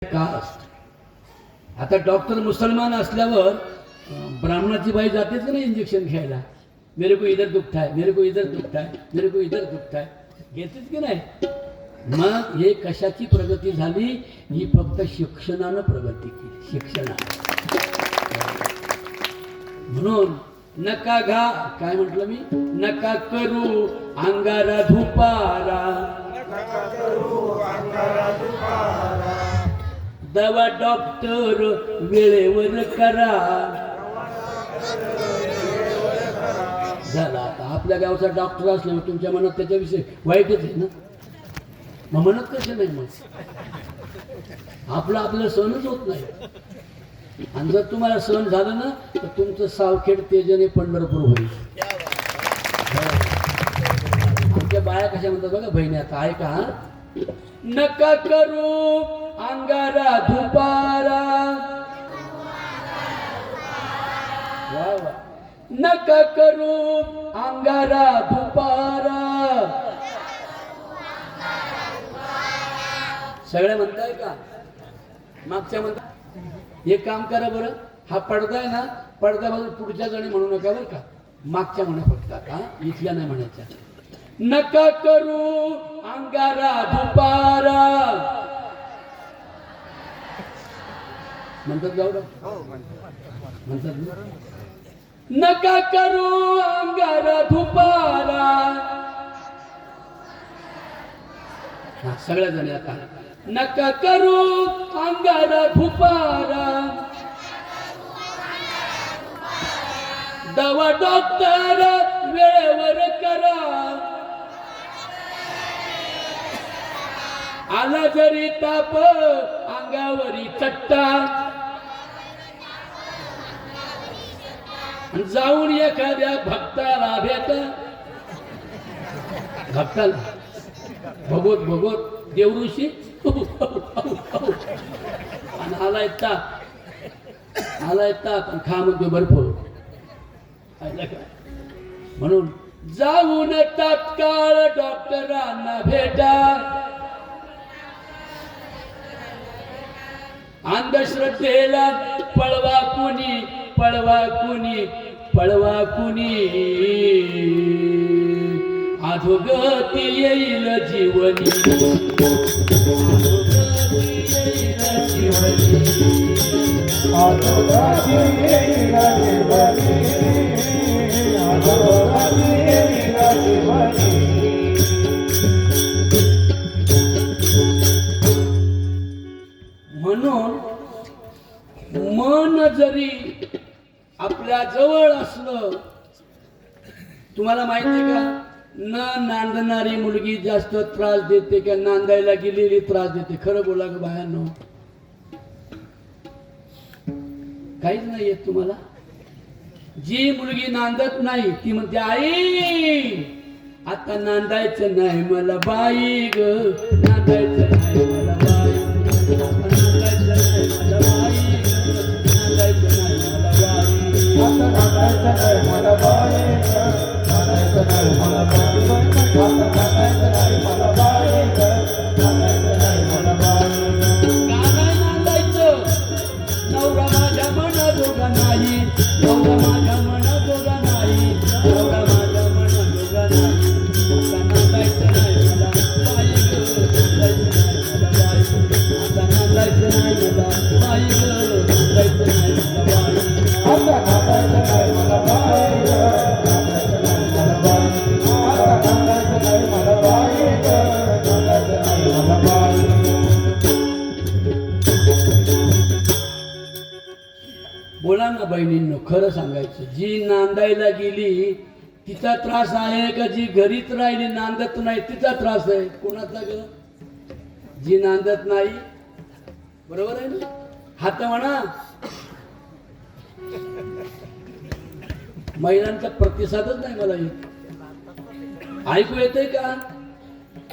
Caste. आता doctor मुसलमान असल्यावर ब्राह्मणाची बाई जातेच नाही इंजेक्शन घ्यायला, मेरे को इधर दुखता है, मेरे को इधर दुखता है, मेरे को इधर दुखता है, घेतेच की नाही। मग हे कशाची प्रगती झाली? ही फक्त शिक्षणानं प्रगती केली, शिक्षणानं। म्हणून नका घा, काय म्हटलं मी, नका करू अंगारा धुपारा, दवा डॉक्टर वेळेवर करा। झाला आता आपल्या गावचा डॉक्टर असल्यामुळे तुमच्या मनात त्याच्याविषयी वाईटच आहे ना, मग म्हणत कसं नाही, मग आपलं सहनच होत नाही। आणि जर तुम्हाला सहन झालं ना तर तुमचं सावखेड तेजने पंढरपूर होईल। आमच्या बाया कशा म्हणतात बघा बहिणी, आता ऐका हा, नका करू अंगारा धुपारा, वा वा, नका करू अंगारा धुपारा। सगळे म्हणताय का? मागच्या म्हणता एक काम करा बरं, हा पडदा आहे ना, पडद्याबद्दल पुढच्या जणी म्हणू नका बरं का, मागच्या म्हणा फक्त, का इथल्या नाही म्हणायच्या। नका करू अंगारा धुपारा म्हणतात गावडा, म्हणतात नका करू अंगारा धुपारा। हा सगळ्या जणी आता, नका करू अंगारा धुपारा, दवा डॉक्टर वेळेवर करा। आला जरी ताप अंगावरी चट्टा, जाऊन एखाद्या भक्ताला भेट, भक्ताला भगवत भगवत देवऋषी आणि आलाय ताप खा म्हणतो बर्फ। म्हणून जाऊन तात्काळ डॉक्टरांना भेटा, अंधश्रद्धेला पळवा कुणी, पळवा कुणी, पळवा कुणी, अधोगती येईल जीवनी, अधोगती येईल जीवनी, अधोगती येईल जीवनी। म्हणून मन जरी आपल्या जवळ असलं, तुम्हाला माहिती का, न नांदणारी मुलगी जास्त त्रास देते का नांदायला गेलेली त्रास देते? खरं बोला ग बायांनो, काहीच नाही येत तुम्हाला? जी मुलगी नांदत नाही ती म्हणते, आई आता नांदायचं नाही मला बाई ग, नांदायचं नाही मला बाई, नांदायचं नाही मला बाई, नांदायचं नाही मला बाई, आता नांदायचं नाही मला बाई, नांदायचं नाही मला बाई, आता नांदायचं नाही मला बाई, नांदायचं नाही मला बाई। का नाही नांदायचं? नवरा माझ्या मना दोघा नाही, नवरा माझ्या मना दोघा नाही, नवरा माझ्या मना दोघा नाही, आता नांदायचं नाही मला बाई ग, नांदायचं नाही मला बाई, आता नांदायचं नाही मला बाई ग, नांदायचं नाही मला बाई, आता नांदायचं नाही मला बाई, नांदायचं नाही मला बाई, आता नांदायचं नाही मला बाई, नांदायचं नाही मला बाई। बोला ना बहिणींनो, खरं सांगायचं, जी नांदायला गेली तिचा त्रास आहे का जी घरीच राहिली नांदत नाही तिचा त्रास आहे? कोणाचा ग? जी नांदत नाही, बरोबर आहे ना? हात म्हणा। महिलांचा प्रतिसादच नाही मला येत, ऐकू येतंय का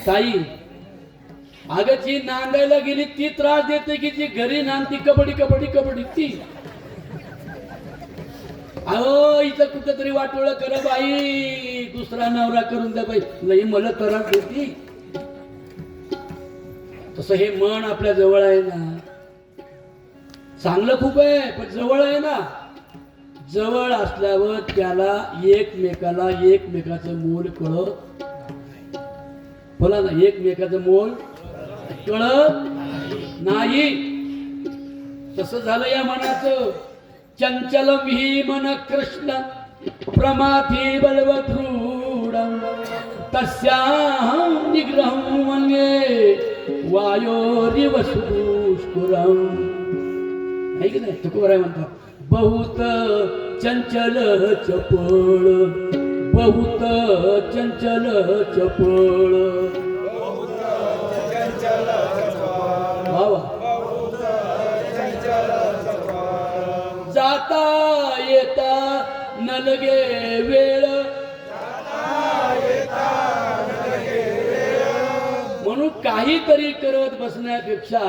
ताई? अगं जी नांदायला गेली ती त्रास देते की जी घरी नांदती कबड्डी कबड्डी कबड्डी ती? अहो इथं कुठं तरी वाटोळं करा बाई, दुसरा नवरा करून द्या बाई, लई मला त्रास देती। तसं हे मन आपल्या जवळ आहे ना, चांगलं खूप आहे पण जवळ आहे ना. जवळ असल्यावर त्याला एकमेकाचं मोल कळत. बोला ना, एकमेकाचं मोल कळत नाही. तसं झालं या मनाचं. चंचलम ही मन कृष्ण प्रमाथी बलवदृढं तस्याहं निग्रहं मन्ये वायोरिव सुदुष्करं. आहे की नाही? तुकोबाराय म्हणतात, बहुत चंचल चपळ, बहुत चंचल चपळ. वा जाता येता न लगे वेळ. म्हणून काहीतरी करत बसण्यापेक्षा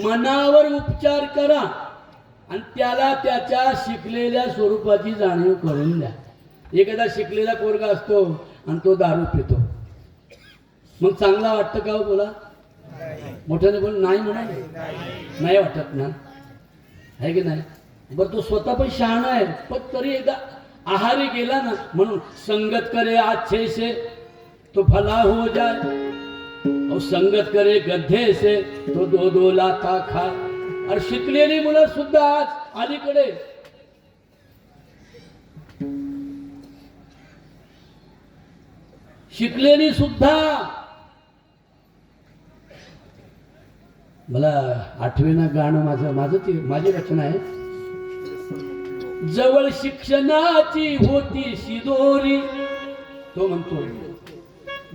मनावर उपचार करा आणि त्याला त्याच्या शिकलेल्या स्वरूपाची जाणीव करून द्या. एखादा शिकलेला पोरगा असतो आणि तो दारू पितो, मग चांगला वाटतं का हो? बोला मोठ्याने बोल. नाही म्हणा, नाही वाटत ना, आहे की नाही? बरं तो स्वतः पण शहाणा आहे पण तरी एकदा आहारी गेला ना. म्हणून संगत करे अच्छे से तो भला हो जाए और संगत करे गड्ढे से तो दो दो लाथा खाए. और शिकलेली मुलं सुद्धा आज अलीकडे शिकलेली सुद्धा, मला आठवेना गाणं माझी रचना आहे. जवळ शिक्षणाची होती शिदोरी, तो म्हणतो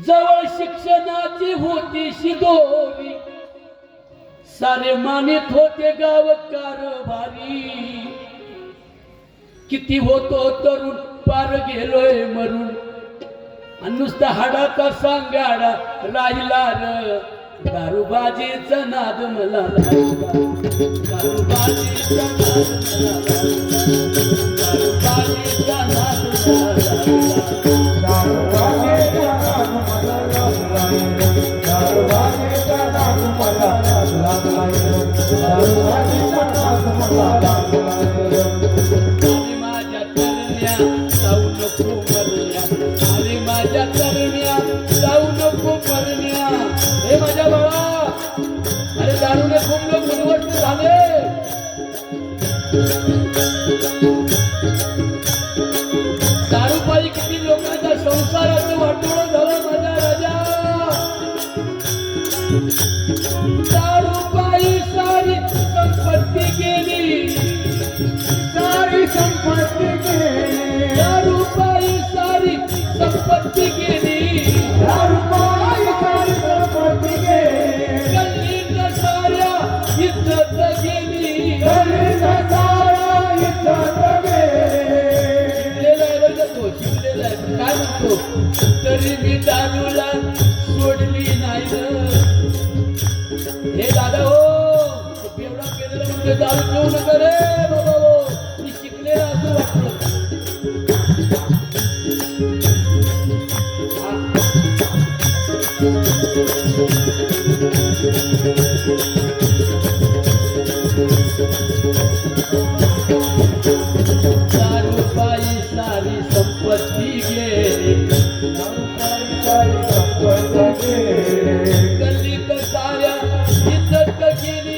जवळ शिक्षणाची होती शिदोरी, सारे मानित होते गाव कारभारी. किती होतो तरुण पार गेलोय मरून, आणि नुसता हाडाचा सांगाडा राहिला र. दारूबाजीचा नाद मला लागला, दारूबाजीचा नाद मला लागला, दारूबाजीचा नाद मला लागला. माझ्या तरण्या जाऊ नको मरण्या, अरे माझ्या तरण्या जाऊ नको मरण्या. हे माझ्या बाळा, अरे दारूने खूप लोक उद्ध्वस्त झाले. दारूपायी किती लोकांच्या संसाराचं वाटोळं झालं माझ्या राजा. दारूपायी सारी संपत्ती गेली, सारी संपत्ती गेली. दारूपायी सारी संपत्ती गेली, दारूपायी सारी संपत्ती गेली. गल्लीच्या साऱ्या इज्जत गेली, गल्लीच्या साऱ्या इज्जत गेली. शिकलेला आहे बघा तो, शिकलेला आहे. काय म्हणतो, तरी मी दारूला सोडली नाही. हे दादा हो, एवढा केलेला म्हणजे दारू पिऊ नका रे बाबा हो. मी शिकलेला असं वाटलं. दारूपायी सारी संपत्ती गेली, दारूपायी सारी संपत्ती गेली. गल्लीत साऱ्या इज्जत गेली.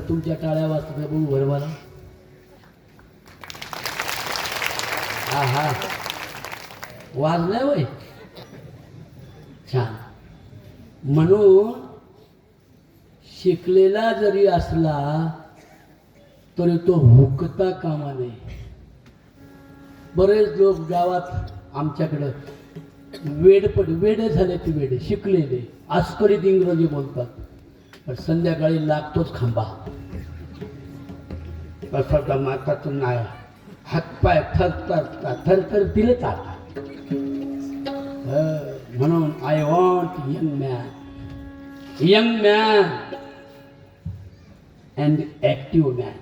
तुमच्या टाळ्या वाजतात का बघू भरवाला. हा हा वाजलाय वय छान. म्हणून शिकलेला जरी असला तरी तो हुकता कामा नये. बरेच लोक गावात आमच्याकडं वेडे झाले, ते वेडे शिकलेले आस्करीत इंग्रजी बोलतात, पण संध्याकाळी लागतोच खांबा. कसा मातातून नाही हातपाय थरथर तिले चालतात. म्हणून I want young man and active man.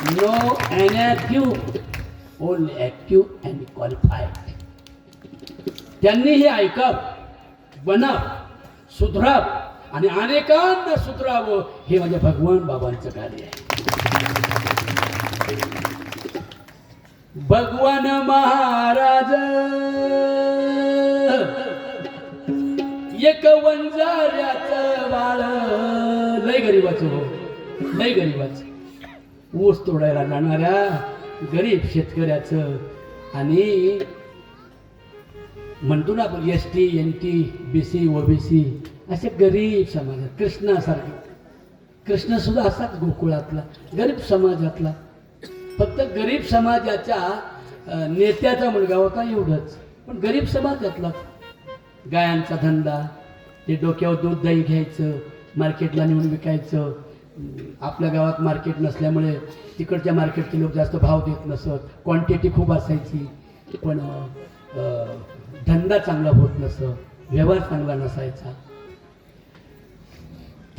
No inactive, only active and qualified. त्यांनी हे ऐकाव, बनाव, सुधराव आणि अनेकांना सुधरावं, हे माझ्या भगवान बाबांचं कार्य आहे. भगवान महाराज एक वंजाऱ्याचं बाळ, लय गरीबाचं हो, लय गरीबाचं. ऊस तोडायला जाणाऱ्या गरीब शेतकऱ्याचं आणि म्हणतो ना आपण ST NT BC OBC असे गरीब समाजात कृष्णासारखे. कृष्ण सुद्धा असाच गोकुळातला गरीब समाजातला. फक्त गरीब समाजाच्या नेत्याचा मुलगा होता एवढंच, पण गरीब समाजातला. गायांचा धंदा, ते डोक्यावर दूध दही घ्यायचं, मार्केटला नेऊन विकायचं. आपल्या गावात मार्केट नसल्यामुळे तिकडच्या मार्केटचे लोक जास्त भाव देत नसत, क्वांटिटी खूप असायची, पण धंदा चांगला होत नसत, व्यवहार चांगला नसायचा.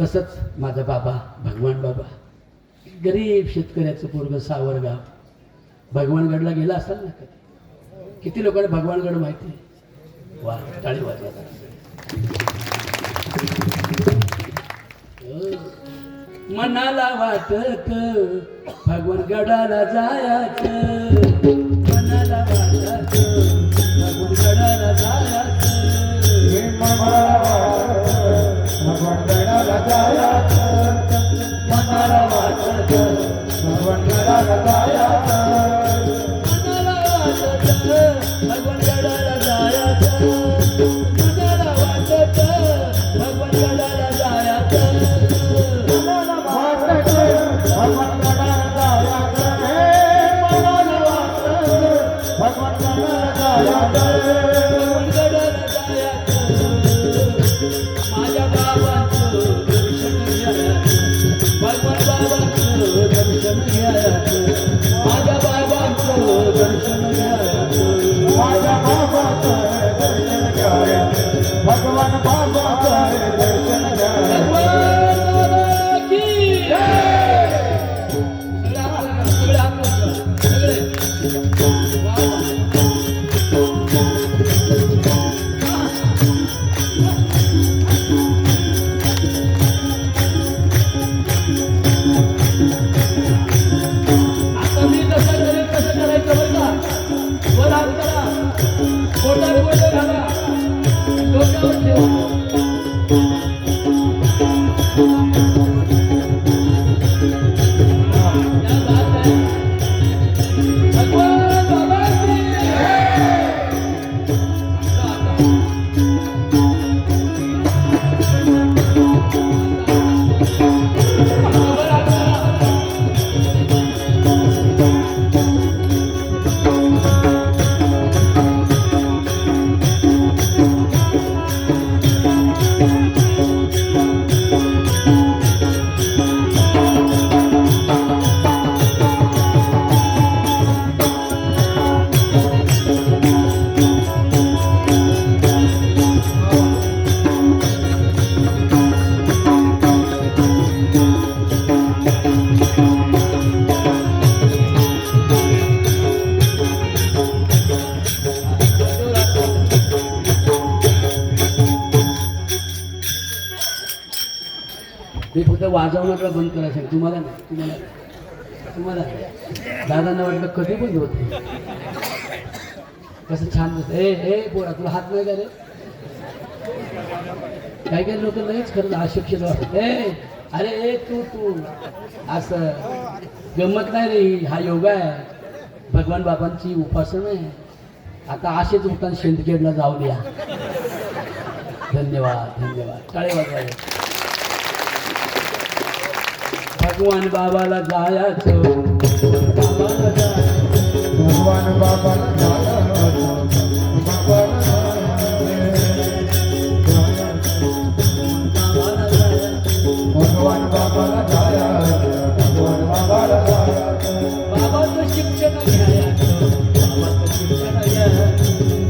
तसंच माझा बाबा भगवान बाबा, गरीब शेतकऱ्याचं पोरगं, सावरगाव. भगवानगडला गेला असाल ना कधी? किती लोकांना भगवानगड माहिती आहे? वा, टाळी वाजवा. मनाला वाटत भगवानगडाला जायचं, मनाला वाटत भगवानगडाला जायचं, भगवानगडाला जायचं, मनाला वाटत भगवानगडाला जायचं, मनाला वाटत भगवानगडाला जायचं, मनाला वाटत भगवानगडाला जायचं, मनाला वाटत भगवानगडाला जायचं, मनाला वाटत भगवानगडाला जायचं, भगवानगडाला जायचं. माझ्या बाबांचं दर्शन घ्यायचं, भगवान बाबांचं दर्शन घ्यायचं, माझ्या बाबांचं दर्शन घ्यायचं, माझ्या बाबाचं दर्शन घ्यायचं, भगवान बाबाचं दर्शन घ्यायचं. भगवान बाबा की जय. सगळे हात वर करा, सगळे. वा वा. आता मी कसं करेल कसं करायचं बरं का? वर हात करा, पोटात बोट घाला, डोक्यावर ठेवा. क्या बात है. भगवान बाबा की जय. वर हात करा. मी फक्त वाजवण्याला बंद करायचं, तुम्हाला नाही, तुम्हाला दादांना वाटलं कधी बंद होत. कसं छान दिसत. ए पोरा, तुला हात नाही का रे? काही काही लोक नाहीच खरं अशिक्षित वाटत. अरे ए तू तू असं गंमत नाही रे, हा योगा आहे, भगवान बाबांची उपासना आहे. आता असेच उठान शेंदखेडला जाऊ द्या. धन्यवाद धन्यवाद, टाळे वाजवायचे. भगवान बाबाला जायचं, बाबाला जायचं, भगवान बाबाला जायचं, बाबाला जायचं, भगवान बाबाला जायचं, भगवान बाबाला जायचं, बाबाचं शिक्षण घ्यायचं, बाबाचं शिक्षण घ्यायचं,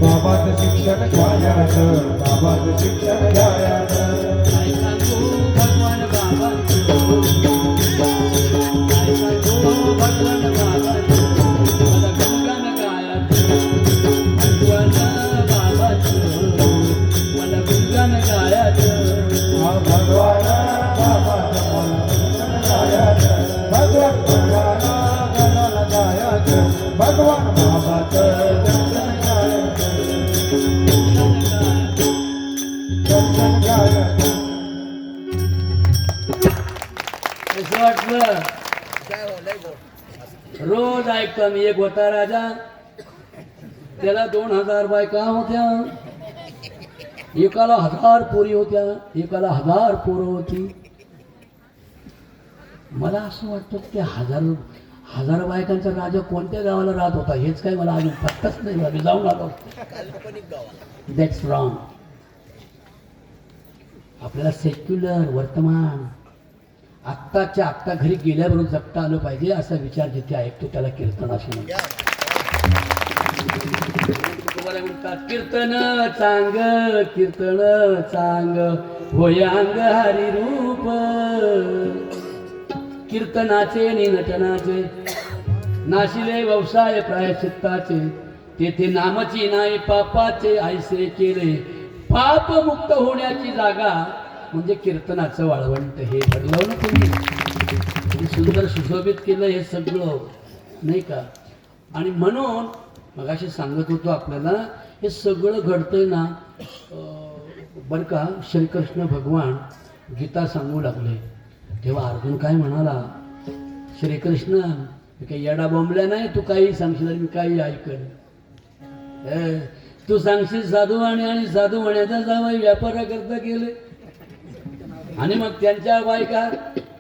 बाबाचं शिक्षण घ्यायचं, बाबाचं शिक्षण घ्यायचं. काय सांगू भगवान बाबांचं, काय सांगू भगवान बाबांचं, मला गुणगान गायचं, भगवान बाबांचं, मला गुणगान गायचं. भगवान बाबाचं मला जायचं, भगवान बाबाला जायचं, भगवान बाबाचं दर्शन घ्यायचं, दर्शन घ्यायचं. कसं वाटलं? रोज ऐकतो मी. एक होता राजा, त्याला 2000 बायका होत्या, एकाला 1000 पोरी होत्या, एकाला 1000 पोरं होती. मला असं वाटतं की 1000 बायकांचा राजा कोणत्या गावाला राहत होता हेच काय मला अजून पत्ताच नाही. आम्ही जाऊन आलो. That's wrong. आपल्याला सेक्युलर वर्तमान आत्ताच्या आत्ता घरी गेल्याबरोबर जगता आलं पाहिजे असा विचार जिथे ऐकतो त्याला कीर्तन असे म्हणतात. कीर्तन चांग, कीर्तन चांग, होय अंग हरी रूप. कीर्तनाचे नि नटनाचे नाशिले व्यवसाय प्रायश्चित्ताचे, तेथे नामची नाही पापाचे ऐसे केले. पाप मुक्त होण्याची जागा म्हणजे कीर्तनाचं वाळवंट. हे घडलं ना तुम्ही, किती सुंदर सुशोभित केलं हे सगळं नाही का. आणि म्हणून मगाशी सांगत होतो आपल्याला हे सगळं घडतंय ना बरं का. श्रीकृष्ण भगवान गीता सांगू लागले तेव्हा अर्जुन काय म्हणाला, श्रीकृष्ण मी काही येडा बोंबल्या नाही, तू काही सांगशील मी काही ऐकन. तू सांगशील साधू आणि साधू म्हणायचा जावई व्यापाराकरता गेले आणि मग त्यांच्या बायका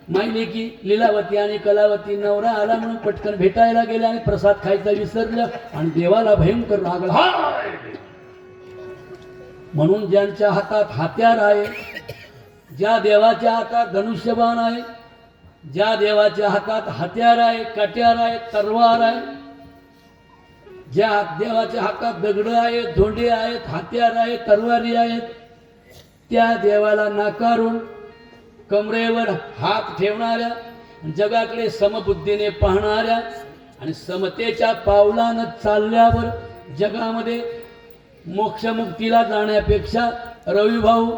माहिती की लीलावती आणि कलावती नवरा आला म्हणून पटकन भेटायला गेल्या आणि प्रसाद खायचा विसरलं आणि देवाला भयंकर राग आला. म्हणून ज्यांच्या हातात हत्यार आहे, ज्या देवाच्या हातात धनुष्यबाण आहे, ज्या देवाच्या हातात हत्यार आहे, कट्यार आहे, तलवार आहे, ज्या देवाच्या हातात दगड आहेत, धोंडे आहेत, हत्यार आहेत, तलवारी आहेत, त्या देवाला नाकारून कमरेवर हात ठेवणाऱ्या, जगाकडे समबुद्धीने पाहणाऱ्या आणि समतेच्या पावलानं चालल्यावर जगामध्ये मोक्षमुक्तीला जाण्यापेक्षा रवी भाऊ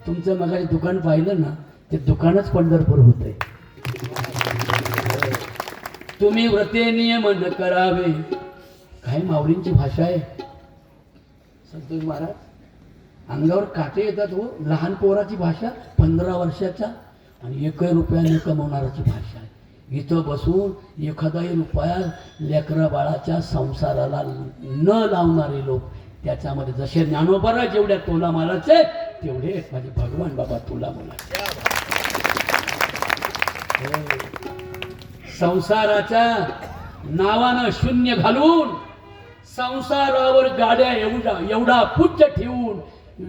तुमचं मगाशी दुकान पाहिलं ना, ते दुकानच पंढरपूर होतंय. तुम्ही व्रते नियम न करावे. काय माऊलींची भाषा आहे संतोष महाराज, अंगावर काटे येतात हो. लहान पोराची भाषा 15 वर्षाचा आणि 1 रुपयाने कमवणाराची भाषा आहे. इथं बसून एखादाही रुपया लेकरा बाळाच्या संसाराला न लावणारे लोक, त्याच्यामध्ये जसे ज्ञानोबा जेवढ्या तोला मालाचे तेवढे माझे भगवान बाबा तुला मालाचे. संसाराच्या नावानं शून्य घालून संसारावर गाड्या एवढा पुज्य ठेवून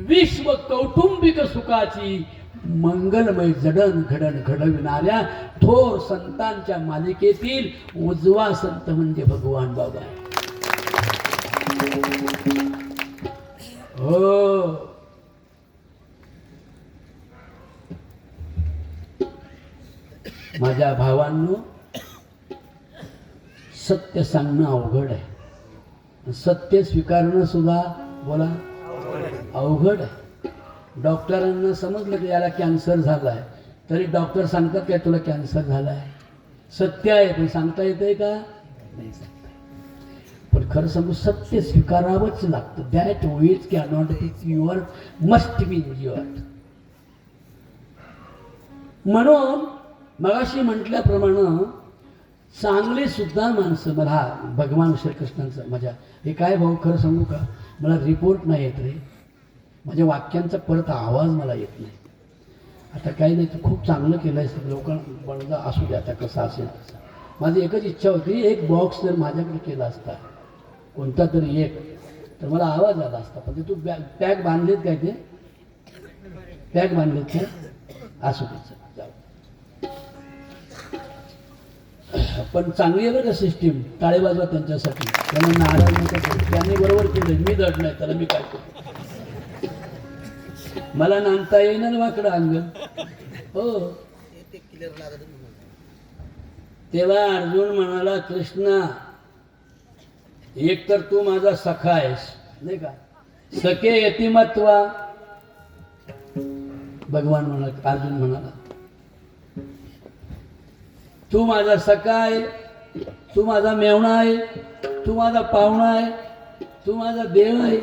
विश्व कौटुंबिक सुखाची मंगलमय जडण घडण घडविणाऱ्या थोर संतांच्या मालिकेतील उजवा संत म्हणजे भगवान बाबा. हो, माझ्या भावांनो, सत्य सांगणं अवघड आहे, सत्य स्वीकारणं सुद्धा बोला अवघड आहे. डॉक्टरांना समजलं की याला कॅन्सर झालाय, तरी डॉक्टर सांगतात काय तुला कॅन्सर झालाय. सत्य आहे पण सांगता येतंय का, नाही सांगता येत. पण खरं सांगू सत्य स्वीकारावंच लागतं. That which cannot be your must be your. म्हणून मगाशी म्हटल्याप्रमाणे चांगली सुद्धा माणसं मला भगवान श्रीकृष्णांचं माझ्या हे काय भाऊ खरं सांगू का मला रिपोर्ट नाही येत रे माझ्या वाक्यांचा परत आवाज मला येत नाही आता काही नाही तू खूप चांगलं केलं आहे लोकांना असू द्या आता कसं असेल तसं माझी एकच इच्छा होती एक बॉक्स जर माझ्याकडे केला असता कोणता तरी एक तर मला आवाज आला असता पण ते तू पॅक बांधलेत काय ते पॅक बांधलेत काय असू दे जाऊ पण चांगली आहे बरं का सिस्टीम टाळे वाजवा त्यांच्यासाठी त्यांना नाराज नका करू त्यांनी बरोबर केलं मी दड नाही त्याला मी काय करू मला नांदता येईना ना वाकडं अंग हो तेव्हा अर्जुन म्हणाला कृष्णा एक तर तू माझा सखा आहेस नाही का सखे यतिमत्वा भगवान म्हणाला अर्जुन म्हणाला तू माझा सखा आहे तू माझा मेवणा आहे तू माझा पाहुणा आहे तू माझा देव आहे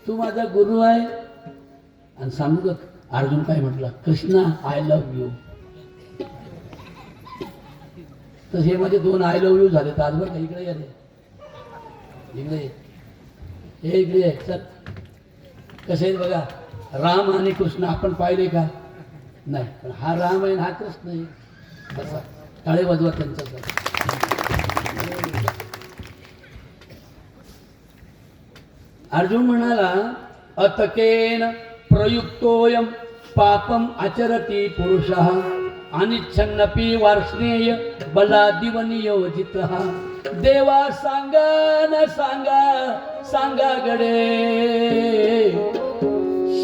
तू माझा गुरु आहे आणि सांगू का अर्जुन काय म्हटलं कृष्णा आय लव्ह यू तर हे मध्ये दोन आय लव्ह यू झाले तर आज बरं का इकडे या रे इकडे हे इकडे आहे चल कसे आहेत बघा राम आणि कृष्ण आपण पाहिले का नाही पण हा राम आहे हा कृष्ण आहे बसा टाळे वाजवा त्यांच्यासाठी अर्जुन म्हणाला अतकेन प्रयुक्तोयम पापम आचरती पुरुषः अनिच्छन्नपि वार्ष्णेय बलादिव नियोजितः देवा सांगा न सांगा सांगा गडे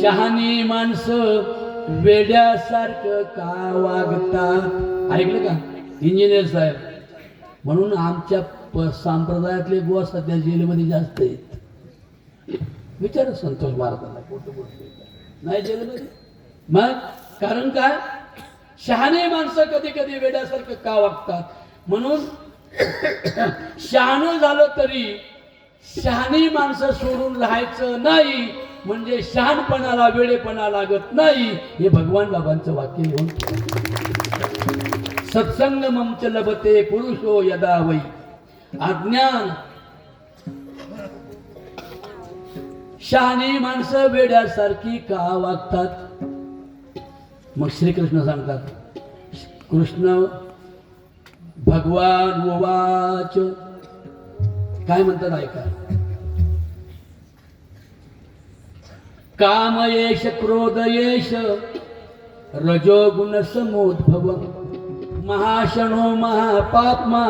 शहाणी माणसं वेड्यासारखं का वागतात ऐकलं का इंजिनियर साहेब म्हणून आमच्या संप्रदायातले बुवा सध्या जेलमध्ये जास्त आहेत विचार संतोष महाराजांना कुठं नाही जेलमध्ये मग कारण काय शहाणे माणसं कधी कधी वेड्यासारखं का वागतात म्हणून शहाणं झालं तरी शहाणी माणसं सोडून राहायचं नाही म्हणजे शहाणपणाला वेडेपणा लागत नाही हे भगवान बाबांचं वाक्य घेऊन सत्संगमं च लभते पुरुषो यदा वै अज्ञान शहाणी माणसं वेड्यासारखी का वागतात मग श्रीकृष्ण सांगतात कृष्ण भगवान उवाच काय म्हणतात ऐका कामयेश क्रोधयेश रजोगुण समोद्भव महाशनो महापाप्मा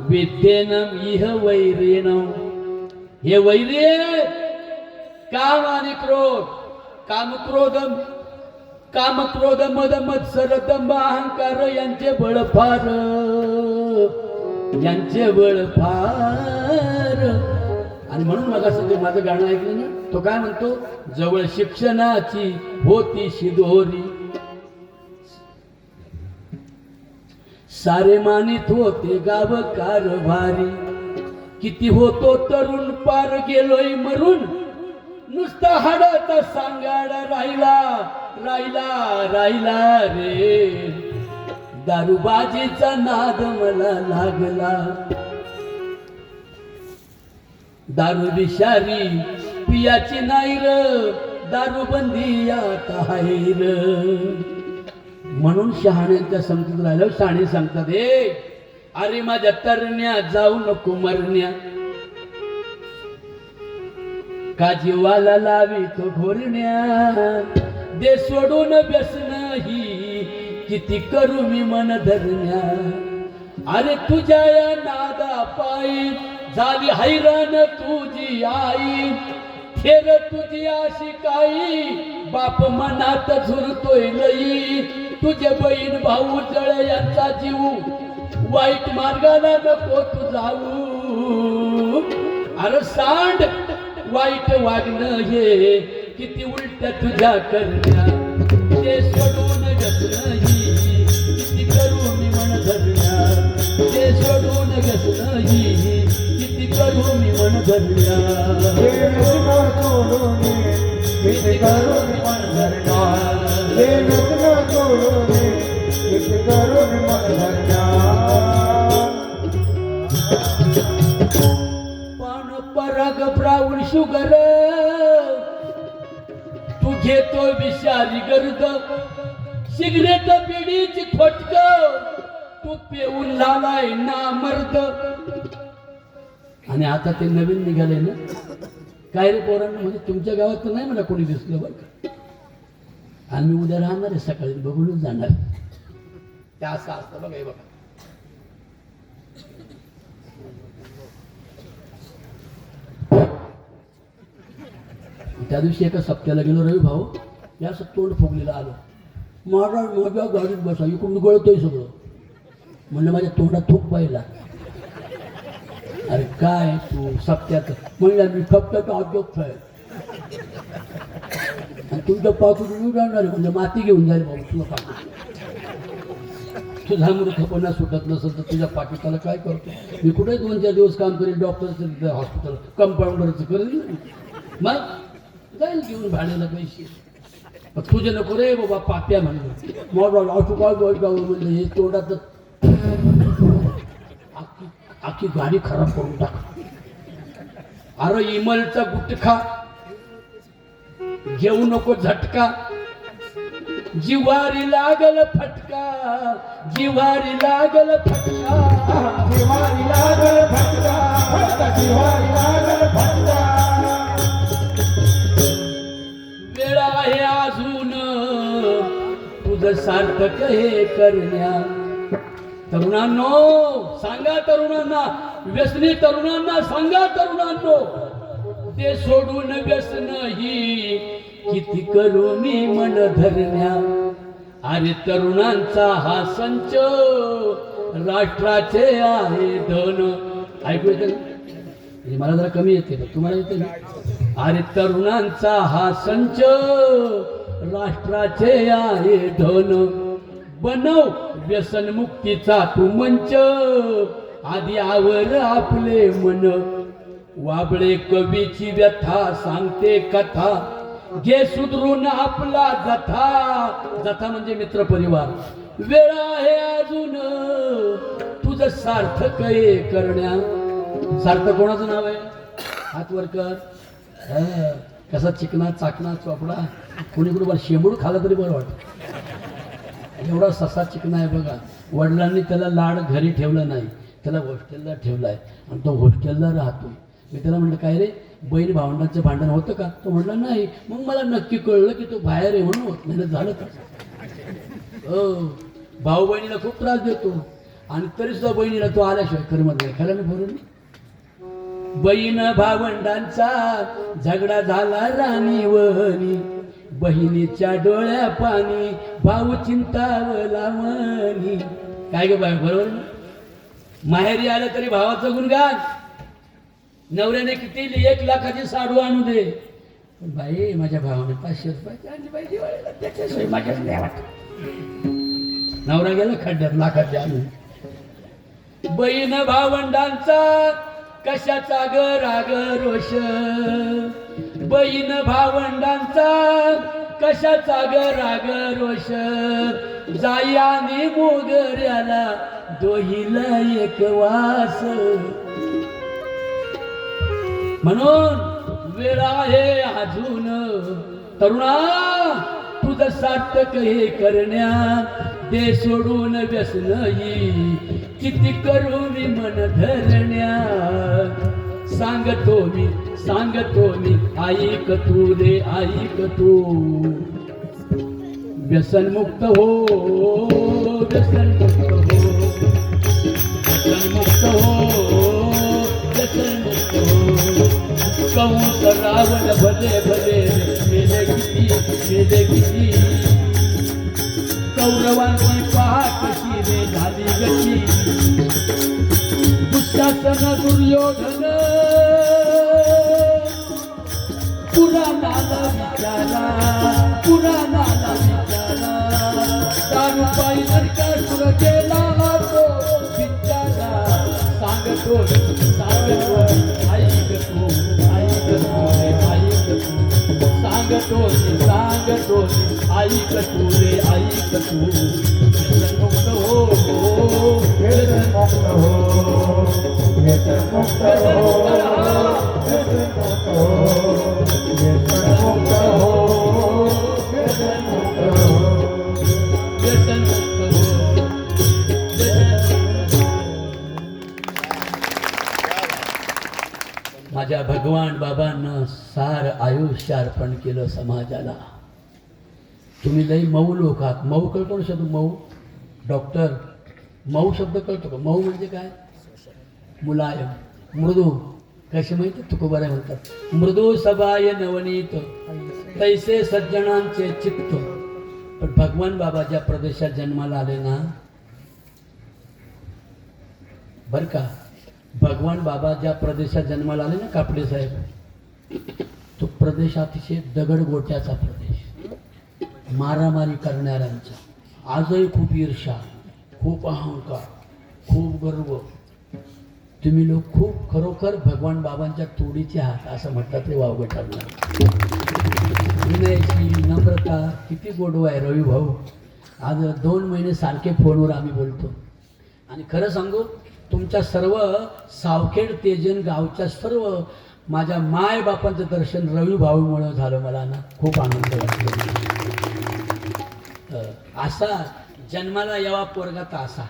विद्येनम इह वैरेण हे वैर्य काम आणि क्रोध कामक्रोध मद मत्सर दंभ अहंकार यांचे बळ फार आणि म्हणून मग असं ते माझं गाणं ऐकलं ना तो काय म्हणतो जवळ शिक्षणाची होती शिदोरी सारे मानित होते गाव कारभारी किती होतो तरुण पार गेलोय मरून नुसता हाडाचा सांगाडा राहिला रे दारूबाजीचा नाद मला लागला दारू विषारी पियाची नाही र दारूबंदी आता आहे र म्हणून शहाण्यांच्या संगतीत राहिलं शहाणे सांगतात हे अरे माझ्या तरण्या जाऊ नको मरण्या का जीवाला लावी तो घोरण्या दे सोडून व्यसन ही किती करू मी मन धरण्या अरे तुझ्या या नादा पायी झाली हैराण तुझी आई थेर तुझी अशी काही बाप मनात झुरतोय लई तुझे बहीण भाऊ जळ यांचा जीव वाईट मार्गाला नको तू जाऊ अरे सांड वाईट वागणं हे किती उलट तुझ्या करण्या ते सोडून व्यसन ही किती करू मी मन धरण्या ते सोडून व्यसन ही किती करू मी मन धरण्या किती करू मी मन धरण्या करून मन धरण्या पान पराग ब्राऊन शुगर तू घेतो विषारी गर्द सिगरेट बिडीची खोटक तू पिऊन लालाय ना मर्द. आणि आता ते नवीन निघाले ना काय रे पोरांना म्हणजे तुमच्या गावात तर नाही मला कोणी दिसलं बरं का. आणि मी उद्या राहणार आहे सकाळी बघूनच जाणार. त्या असं असतं बघा हे बघा. त्या दिवशी एका सप्त्याला गेलो रवी भाऊ या असं तोंड फुगलेलं आलो. माझ्या गाडीत बसा इकडून गळतोय सगळं. म्हणलं माझ्या तोंडात थूक पाहिला. अरे काय तू सप्त्यात म्हणलं मी सप्त्यात अध्यक्ष आहे आणि तुमचं पाकिट घेऊन जाणार आहे म्हणजे माती घेऊन जाईल भाऊ तुला पाकिट. तुझा मूर्खपणा सुटत नसेल तर तुझ्या पाकिटाला काय करतो मी. कुठे 2-4 दिवस काम करेल डॉक्टरचं हॉस्पिटल कंपाऊंडरचं करेल मग जाईल घेऊन भाड्याला पैसे. तुझे नको रे बाबा पाप्या म्हणलं मग असं काय म्हणलं हे तोंडात आखी गाडी खराब करून टाक. अरे इमलचा गुटखा घेऊ नको झटका जिवारी लागल फटका जिवारी लागल फटका जिवारी लागल फटका जिवारी लागल फटका. वेळ आहे अजून तुझं सार्थक हे करण्या. तरुणांनो सांगा तरुणांना व्यसनी तरुणांना सांगा तरुणांनो ते सोडून व्यसन ही किती करू मी मन धरण्या. अरे तरुणांचा हा संच राष्ट्राचे आहे धन. ऐकू येते ना मला जरा कमी येते ना तुम्हाला येते ना. अरे तरुणांचा हा संच राष्ट्राचे आहे धन. बनव व्यसनमुक्तीचा तू मंच आधी आवर आपले मन. वाबळे कवीची व्यथा सांगते कथा घे सुधरून आपला जथा. जथा म्हणजे मित्र परिवार. वेळ आहे अजून तुझं सार्थक हे करण्या. सार्थक कोणाचं नाव आहे हात वर कर. कसा चिकना चाकणा चोपडा कोणी कोणी शेंबूड खाला तरी बरं वाटतं. एवढा ससा चिकना आहे बघा. वडिलांनी त्याला लाड घरी ठेवला नाही त्याला हॉस्टेलला ठेवला आहे आणि तो हॉस्टेलला राहतो. मी त्याला म्हटलं काय रे बहीण भावंडांचं भांडण होतं का. तो म्हटला नाही. मग मला नक्की कळलं की तो बाहेर आहे म्हणून होत नाही झालं का. भाऊ बहिणीला खूप त्रास देतो आणि तरी सुद्धा बहिणीला तो आल्याशिवाय करमत नाही. खरं ना बरोबर. बहीण भावंडांचा झगडा झाला राणीवणी बहिणीच्या डोळ्या पाणी भाऊ चिंतावला मनी. काय ग बाय बरोबर. माहेरी आलं तरी भावाचं गुणगान. नवऱ्याने किती 1 लाखाची साडू आणू दे पण बाई माझ्या भावाने 500 रुपयाची आणली पाहिजे त्याच्याशिवाय माझ्याच नाही वाटत. नवरा गेला खड्ड्यात लाखाची आणून. बहीण भावंडांचा कशाचा ग राग रोष. बहीण भावंडांचा कशाचा ग राग रोष. जाई आणि मोगऱ्याला दोहीला एक वास. म्हणून वेळ आहे अजून तरुणा तुझं सार्थक हे करण्या. दे सोडून व्यसन ही किती करून मन धरण्या. सांगतो मी ऐक तू रे ऐक तू. व्यसनमुक्त हो व्यसनमुक्त हो व्यसनमुक्त हो व्यसनमुक्त हो. कंस रावण भले भले मेले किती कौरवांची पहा कशी रे झाली गती. दुःशासन दुर्योधन पुराणाला विचारा दारूपायी नरकासुर गेला तो विचारा. सांगतो ऐक तू ऐक तू रे ऐक तू. सांगतो ऐक तू रे ऐक तू. व्यसनमुक्त व्यसन मुक्त हो, व्यसन मुक्त हो, व्यसन मुक्त हो, व्यसन मुक्त हो, व्यसन मुक्त हो. व्यसन मुक्त हो. माझ्या भगवान बाबांना सार आयुष्य अर्पण केलं समाजाला. तुम्ही लई मऊ लोक आहात. मऊ कळतो ना शब्द मऊ? डॉक्टर मऊ शब्द कळतो का? मऊ म्हणजे काय? मुलायम, मृदू. कसे माहिती तुकोबारा म्हणतात, मृदू सबाय नवनीत तैसे सज्जनांचे चित्त. पण भगवान बाबा ज्या प्रदेशात जन्माला आले ना, बर का, भगवान बाबा ज्या प्रदेशात जन्माला आले ना कापडे साहेब, तो प्रदेश अतिशय दगडगोट्याचा प्रदेश, मारामारी करणाऱ्यांचा. आजही खूप ईर्षा, खूप अहंकार, खूप गर्व. तुम्ही लोक खूप खरोखर भगवान बाबांच्या तोडीचे आहात असं म्हटलं तरी वावगं ठरणार. विनयशी, नम्रता, किती गोडवा आहे रवी भाऊ. आज 2 महिने सारखे फोनवर आम्ही बोलतो. आणि खरं सांगू, तुमच्या सर्व सावखेड तेजन गावच्या सर्व माझ्या माय बापांचं दर्शन रवी भाऊमुळं झालं. मला ना खूप आनंद वाटतो. असा जन्माला यावा पोरगा तर असा,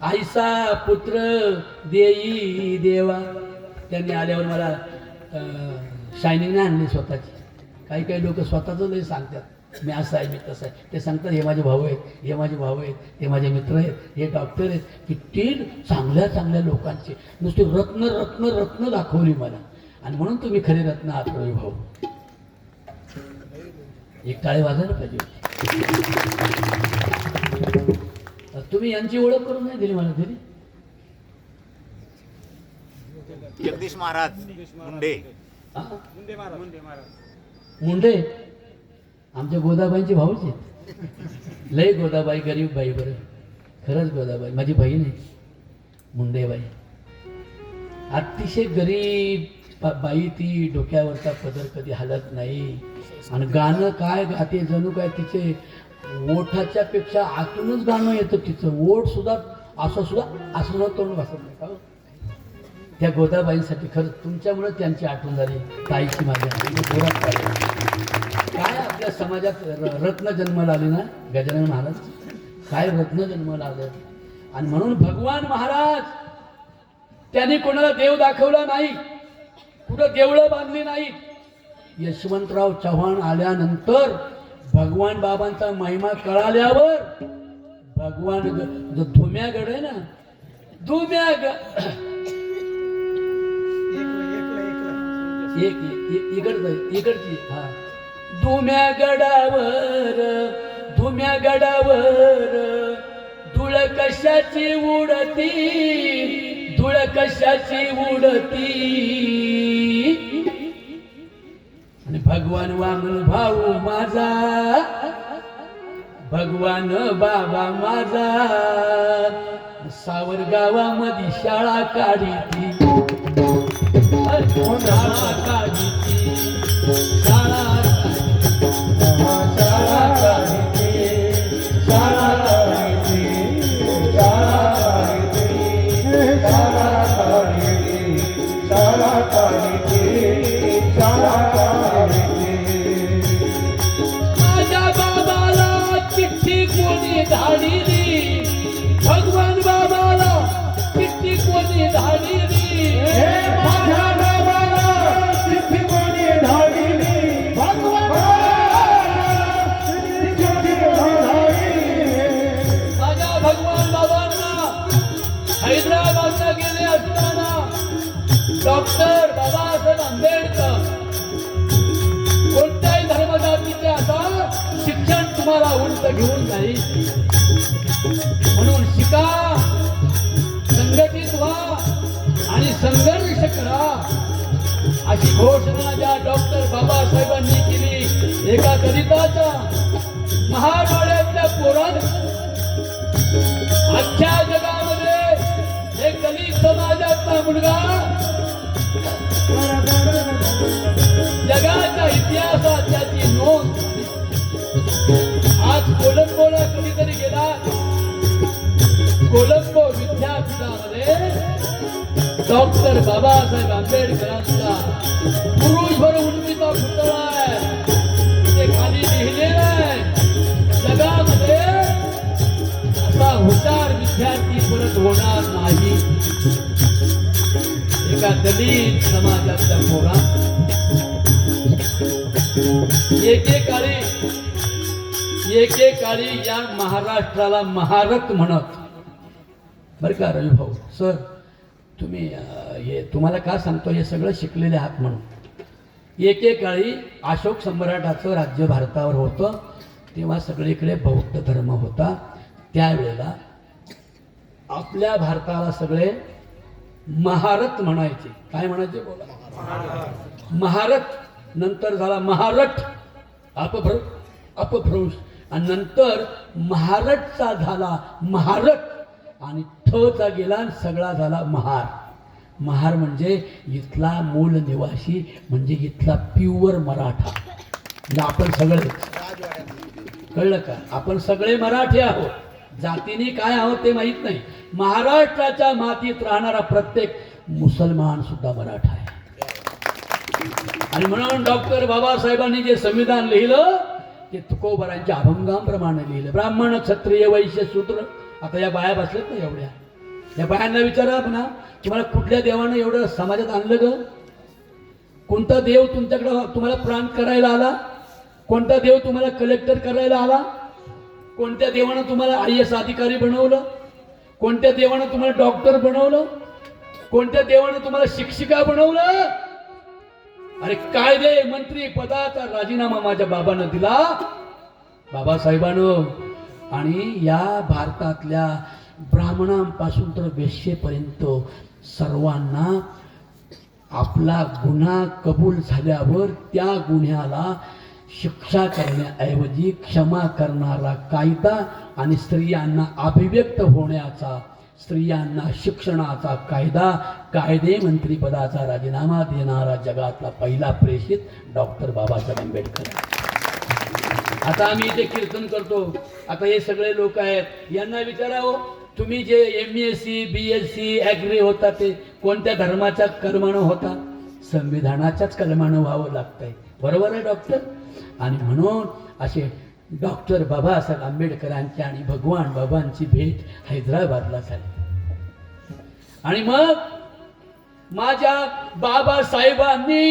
आईसा पुत्र देई देवा. त्यांनी आल्यावर मला शायनिंग नाही आणली स्वतःची. काही काही लोक स्वतःचं लय सांगतात, मी असं आहे, मी तसं आहे. ते सांगतात हे माझे भाऊ आहेत, हे माझे भाऊ आहेत, हे माझे मित्र आहेत, हे डॉक्टर आहेत. किती चांगल्या चांगल्या लोकांचे नुसते रत्न रत्न रत्न दाखवली मला. आणि म्हणून तुम्ही खरे रत्न आहात रवी भाऊ. एक टाळे वाजायला पाहिजे. तुम्ही यांची ओळख करून नाही दिली मला. दिली जगदीश महाराज मुंडे. मुंडे आमच्या गोदाबाईंचे भाऊच आहेत. लय गोदाबाई गरीब बाई. बरं खरंच गोदाबाई माझी बहीण आहे. मुंडेबाई अतिशय गरीब बाई. ती डोक्यावरचा पदर कधी हलत नाही. आणि गाणं काय गाते जणू काय तिचे ओठाच्या पेक्षा आतूनच गाणं येतं तिचं. ओठ सुद्धा असं तोंड बसत नाही का? त्या गोदाबाईंसाठी खरंच तुमच्यामुळे त्यांची आठवण झाली. ताईची माझ्या जोरात पाहिजे. काय आपल्या समाजात रत्न जन्माला आले ना गजानन महाराज. काय रत्न जन्माला आलं. आणि म्हणून भगवान महाराज त्यांनी कोणाला देव दाखवला नाही, कुठं देवळं बांधली नाहीत. यशवंतराव चव्हाण आल्यानंतर भगवान बाबांचा महिमा कळाल्यावर भगवान जो धुम्यागड आहे ना, इकडची हा धुम्यागडावर धूळ कशाची उडती, धूळ कशाची उडती. आणि भगवान वामन भाऊ माझा, भगवान बाबा माझा सावरगावामध्ये शाळा काढीती, शाळा काढीती, शाळा काढीती, शाळा काढीती, शाळा काढीती, शाळा काढीती, शाळा काढीती, शाळा काढीती. माझ्या बाबाला चिठ्ठी कोणी धाडिली, भगवान बाबाला चिठ्ठी कोणी धाडिली. माझ्या बाबाला चिठ्ठी कोणी धाडिली, भगवान चिठ्ठी धाडिली. माझ्या भगवान बाबांना हैदराबादला गेले असताना डॉक्टर बाबासाहेब आंबेडकर कोणत्याही धर्मजातीचे आता शिक्षण तुम्हाला उंच घेऊन जाईल, म्हणून शिका, संघटित व्हा आणि संघर्ष करा अशी घोषणा ज्या डॉक्टर बाबासाहेबांनी केली. एका दलिताच्या महाडोळ्यातल्या पोरानं आजच्या जगामध्ये एक दलित समाजातला मुलगा जगाच्या इतिहासात त्याची नोंद. आज कोलंबोला कधीतरी गेला डॉक्टर बाबासाहेब आंबेडकरांचा पुरुषभर उंचीचा पुतळा आहे. ते खाली लिहिलेलं आहे, जगामध्ये असा हुशार विद्यार्थी परत होणार नाही. एका दलित समाजाच्या पोरा एकेकाळी या महाराष्ट्राला महारथ म्हणत. बरं का रवी भाऊ सर, तुम्ही तुम्हाला का सांगतो, हे सगळं शिकलेले आहात म्हणून. एकेकाळी अशोक सम्राटाचं राज्य भारतावर होतं, तेव्हा सगळीकडे बौद्ध धर्म होता. त्यावेळेला आपल्या भारताला सगळे महारथ म्हणायचे. काय म्हणायचे बोला? महारथ. नंतर झाला महारठ, अपभ्रंश, आणि नंतर महारठचा झाला महारठ, आणि ठचा गेला आणि सगळा झाला महार. महार म्हणजे इथला मूळ निवासी, म्हणजे इथला प्युअर मराठा. म्हणजे आपण सगळे, कळलं का, आपण सगळे मराठी आहोत. जातीने काय आहोत ते माहीत नाही. महाराष्ट्राच्या मातीत राहणारा प्रत्येक मुसलमान सुद्धा मराठा आहे. आणि म्हणून डॉक्टर बाबासाहेबांनी जे संविधान लिहिलं ते तुकोबरांच्या अभंगांप्रमाणे लिहिलं. ब्राह्मण, क्षत्रिय, वैश्य, शूद्र. आता या बाया बसल्यात ना एवढ्या, या बायांना विचारा ना, तुम्हाला कुठल्या देवानं एवढं समाजात आणलं ग? कोणता देव तुमच्याकडं तुम्हाला प्रांत करायला आला? कोणता देव तुम्हाला कलेक्टर करायला आला? कोणत्या देवानं तुम्हाला IAS अधिकारी बनवलं? कोणत्या देवानं तुम्हाला डॉक्टर बनवलं? कोणत्या देवानं तुम्हाला शिक्षिका बनवलं? अरे कायदे मंत्री पदाचा राजीनामा माझ्या बाबानं दिला, बाबासाहेबानं. आणि या भारतातल्या ब्राह्मणांपासून तर वेश्येपर्यंत सर्वांना आपला गुन्हा कबूल झाल्यावर त्या गुन्ह्याला शिक्षा करण्याऐवजी क्षमा करणारा कायदा, आणि स्त्रियांना अभिव्यक्त होण्याचा, स्त्रियांना शिक्षणाचा कायदा, कायदे मंत्री पदाचा राजीनामा देणारा जगातला पहिला प्रेषित डॉक्टर बाबासाहेब आंबेडकर. आता आम्ही इथे कीर्तन करतो. आता हे सगळे लोक आहेत, यांना विचारावं, तुम्ही जे MSc BSc ॲग्री होता ते कोणत्या धर्माच्या कलमानं होता? संविधानाच्याच कलमानं व्हावं लागतंय. बरोबर आहे डॉक्टर? आणि म्हणून असे डॉक्टर बाबासाहेब आंबेडकरांची आणि भगवान बाबांची भेट हैदराबादला झाली. आणि मग माझ्या बाबासाहेबांनी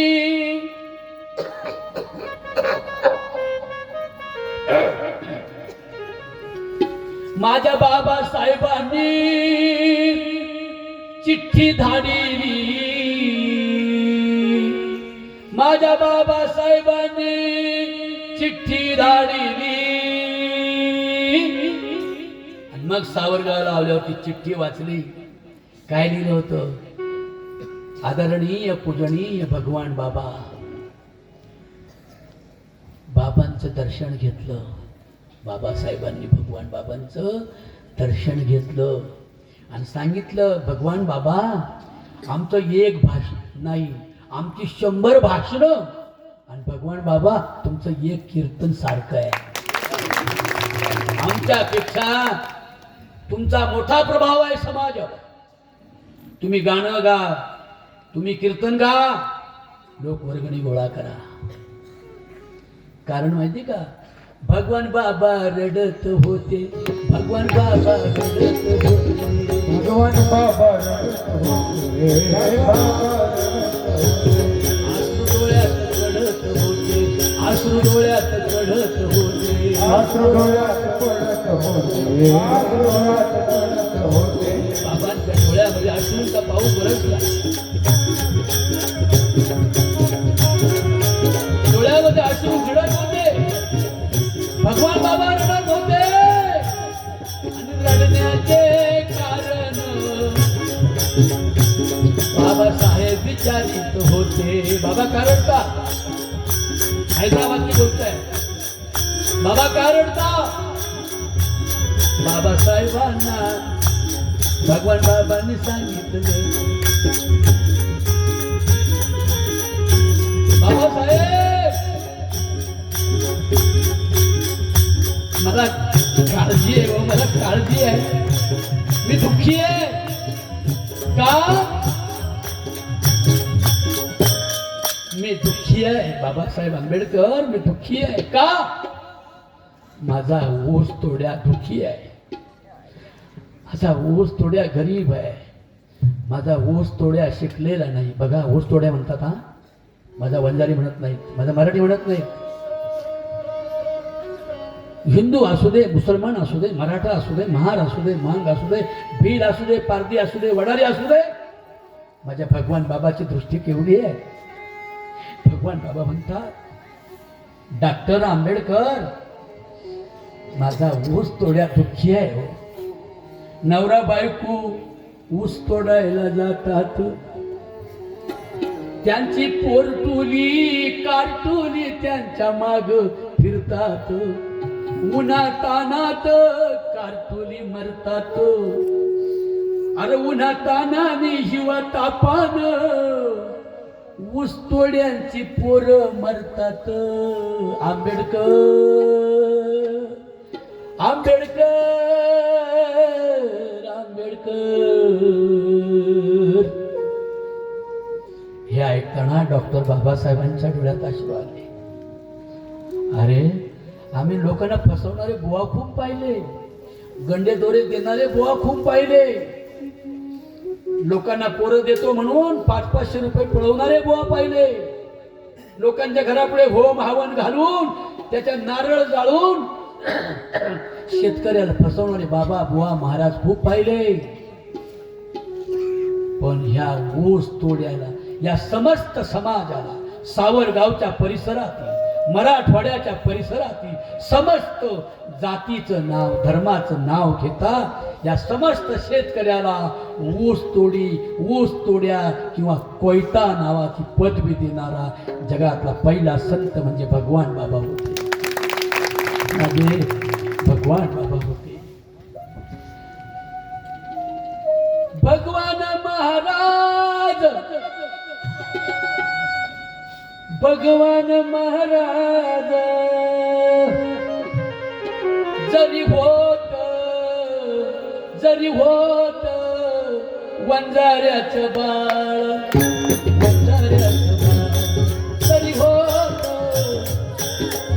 चिठ्ठी धाडली. माझ्या बाबासाहेबांनी चिठ्ठी धाडली. आणि मग सावरगावला आल्यावरती चिठ्ठी वाचली. काय लिहिलं होतं? आदरणीय पूजनीय भगवान बाबा. बाबांचं दर्शन घेतलं. बाबासाहेबांनी भगवान बाबांचं दर्शन घेतलं आणि सांगितलं, भगवान बाबा, आमचं एक भाषण नाही, आमची 100 भाषणं, आणि भगवान बाबा तुमचं एक कीर्तन सारखं आहे. आमच्यापेक्षा तुमचा मोठा प्रभाव आहे समाजावर. तुम्ही गाणं गा, तुम्ही कीर्तन गा, लोक वर्गणी गोळा करा. कारण माहिती का, भगवान बाबा रडत होते, भगवान बाबा रडत होते, भगवान बाबा रडत होते, आश्रू डोळ्यात पडत होते, आश्रू डोळ्यात पडत होते, आश्रू डोळ्यात पडत होते. बाबांच्या डोळ्यामध्ये अश्रूंचा पाऊस बरसला. डोळ्यामध्ये अश्रू भिडत होते. भगवान बाबा रडत होते. आणि रडण्याचे कारण बाबासाहेब विचारित होते. बाबा का रडता? हैदराबादची गोष्ट आहे. बाबा का रडता? बाबासाहेबांना भगवान बाबांनी सांगितलं, बाबासाहेब मला काळजी आहे, मला काळजी आहे, मी दुःखी आहे. का? मी दुःखी आहे बाबासाहेब आंबेडकर, मी दुःखी आहे. का? माझा ऊस तोड्या दुःखी आहे, माझा ऊस तोड्या गरीब आहे, माझा ऊस तोड्या शिकलेला नाही. बघा ऊस तोड्या म्हणतात, हा माझा वंजारी म्हणत नाही, माझा मराठी म्हणत नाही. हिंदू असू दे, मुसलमान असू दे, मराठा असू दे, महार असू दे, मांग असू दे, भील असू दे, पारधी असू दे, वडारी असू दे, माझ्या भगवान बाबाची दृष्टी केवढी आहे. भगवान बाबा म्हणतात डॉक्टर आंबेडकर, माझा ऊस तोड्या दुःखी आहे हो. नवरा बायको ऊस तोडायला जातात, त्यांची पोरटुली कारटुली त्यांच्या माग फिरतात, उन्हा तानात कारटुली मरतात. अरे उन्हा तानाने हिवा तापान ऊस तोड्यांची पोरं मरतात. आंबेडकर आंबेडकर आंबेडकर. हे ऐकताना डॉक्टर बाबासाहेबांच्या डोळ्यात अश्रू आले. अरे आम्ही लोकांना फसवणारे बुवा खूप पाहिले, गंडे दोरे देणारे बुवा खूप पाहिले, लोकांना पोरं देतो म्हणून 500-500 रुपये पळवणारे बुवा पाहिले, लोकांच्या घरापुढे होम हवन घालून त्याच्या नारळ जाळून शेतकऱ्याला फसवणारे बाबा बुवा महाराज खूप पाहिले. पण ह्या ऊस तोड्याला, या समस्त समाजाला, सावरगावच्या परिसरातील, मराठवाड्याच्या परिसरातील समस्त जातीचं नाव, धर्माचं नाव घेता या समस्त शेतकऱ्याला ऊस तोड्या किंवा कोयता नावाची पदवी देणारा जगातला पहिला संत म्हणजे भगवान बाबा होते. माझे भगवान बाबा होते. भगवान महाराज, भगवान महाराज जरी होत वंजाऱ्याचं बाळ, वंजाऱ्याचं बाळ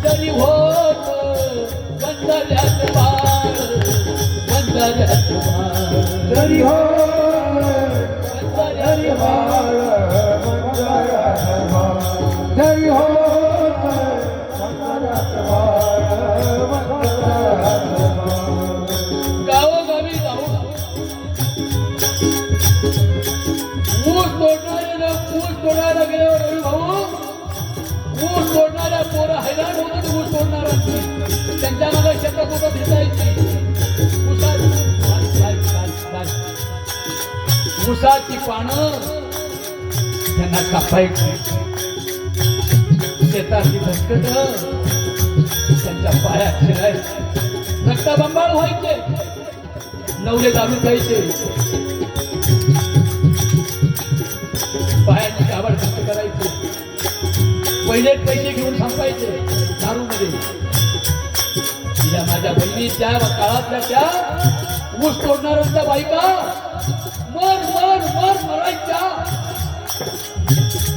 जरी होत वंजाऱ्याचं बाळ, वंजाऱ्याचं बाळ जरी हो वंजाऱ्याचं बाळ, जरी हो गावोगावी जाऊन ऊस तोडणारे ऊस तोडायला गेल्यावर रवी भाऊ, ऊस तोडणाऱ्या पोरं हैराण होत. ऊस तोडणाऱ्यांची त्यांच्या मला शेतात कुठं दिसायची. ऊसाची पानं त्यांना कापायची, शेताची धसकट त्यांच्या पायात शिरायची, रक्ताबंबाळ व्हायचे, नवले दारू प्यायचे, पायाची काबड खर्च करायचे, पहिले पैसे घेऊन संपायचे दारूमध्ये. तिला माझ्या बहिणी त्या काळातल्या त्या ऊस तोडणाऱ्यांच्या बायका मर मर मर मरायच्या.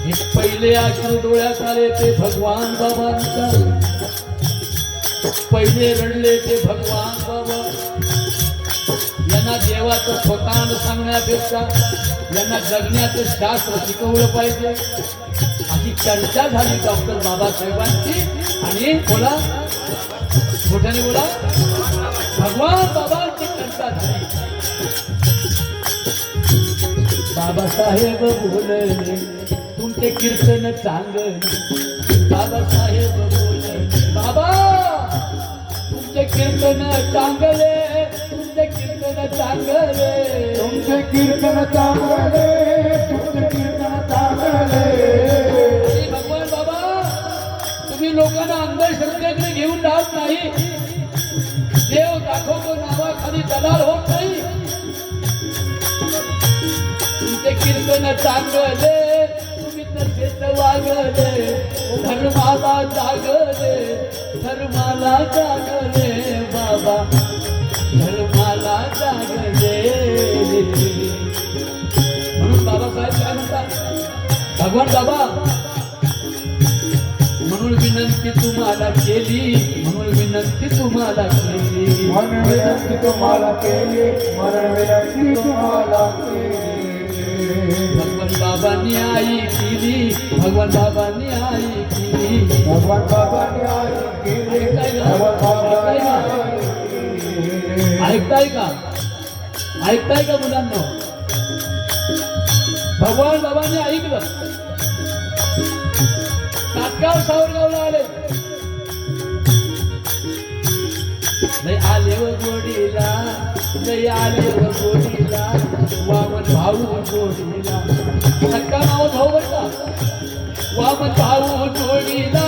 हे पहिले अश्रू डोळ्यात आले ते भगवान बाबांचा, पहिले रडले ते भगवान बाबा. यांना देवाचं स्वतःनं सांगण्यापेक्षा यांना जगण्याचं शास्त्र शिकवलं पाहिजे अशी चर्चा झाली डॉक्टर बाबासाहेबांची. आणि बोला मोठ्याने बोला, भगवान बाबांची चर्चा झाली. बाबासाहेब बोलले तुमचे कीर्तन चांगले, बाबासाहेब बोलले बाबा तुमचे कीर्तन चांगले, तुमचे कीर्तन चांगले, तुमचे कीर्तन चांगले, तुमचे कीर्तन चांगले. भगवान बाबा तुम्ही लोकांना अंधश्रद्धेकडे घेऊन जात नाही. देव दाखवतो नावाखाली दलाल होत नाही. तुमचे कीर्तन चांगले, तुम्ही तसेच वागले, धर्माला जागले, धर्माला जागले बाबा, धर्माला जागले. म्हणून बाबासाहेब काय म्हणतात, भगवान बाबा म्हणून विनंती तुम्हाला केली, म्हणून विनंती तुम्हाला केली. म्हणून विनंती तुम्हाला केली, म्हणून विनंती तुम्हाला केली. भगवान बाबांनी आई केली, भगवान बाबांनी आई केली. भगवान बाबांनी आई केली, भगवान बाबांनी आई केली. ऐकताय का? ऐकताय का मुलांना? भगवान बाबांनी ऐकलं. तात्काळ सावरगावला आले. लय आले व गोडीला, लय आले व गोडीला, वामन भाऊ जोडीला. सक्का नाव भाऊ बर का? वामन भाऊ जोडीला,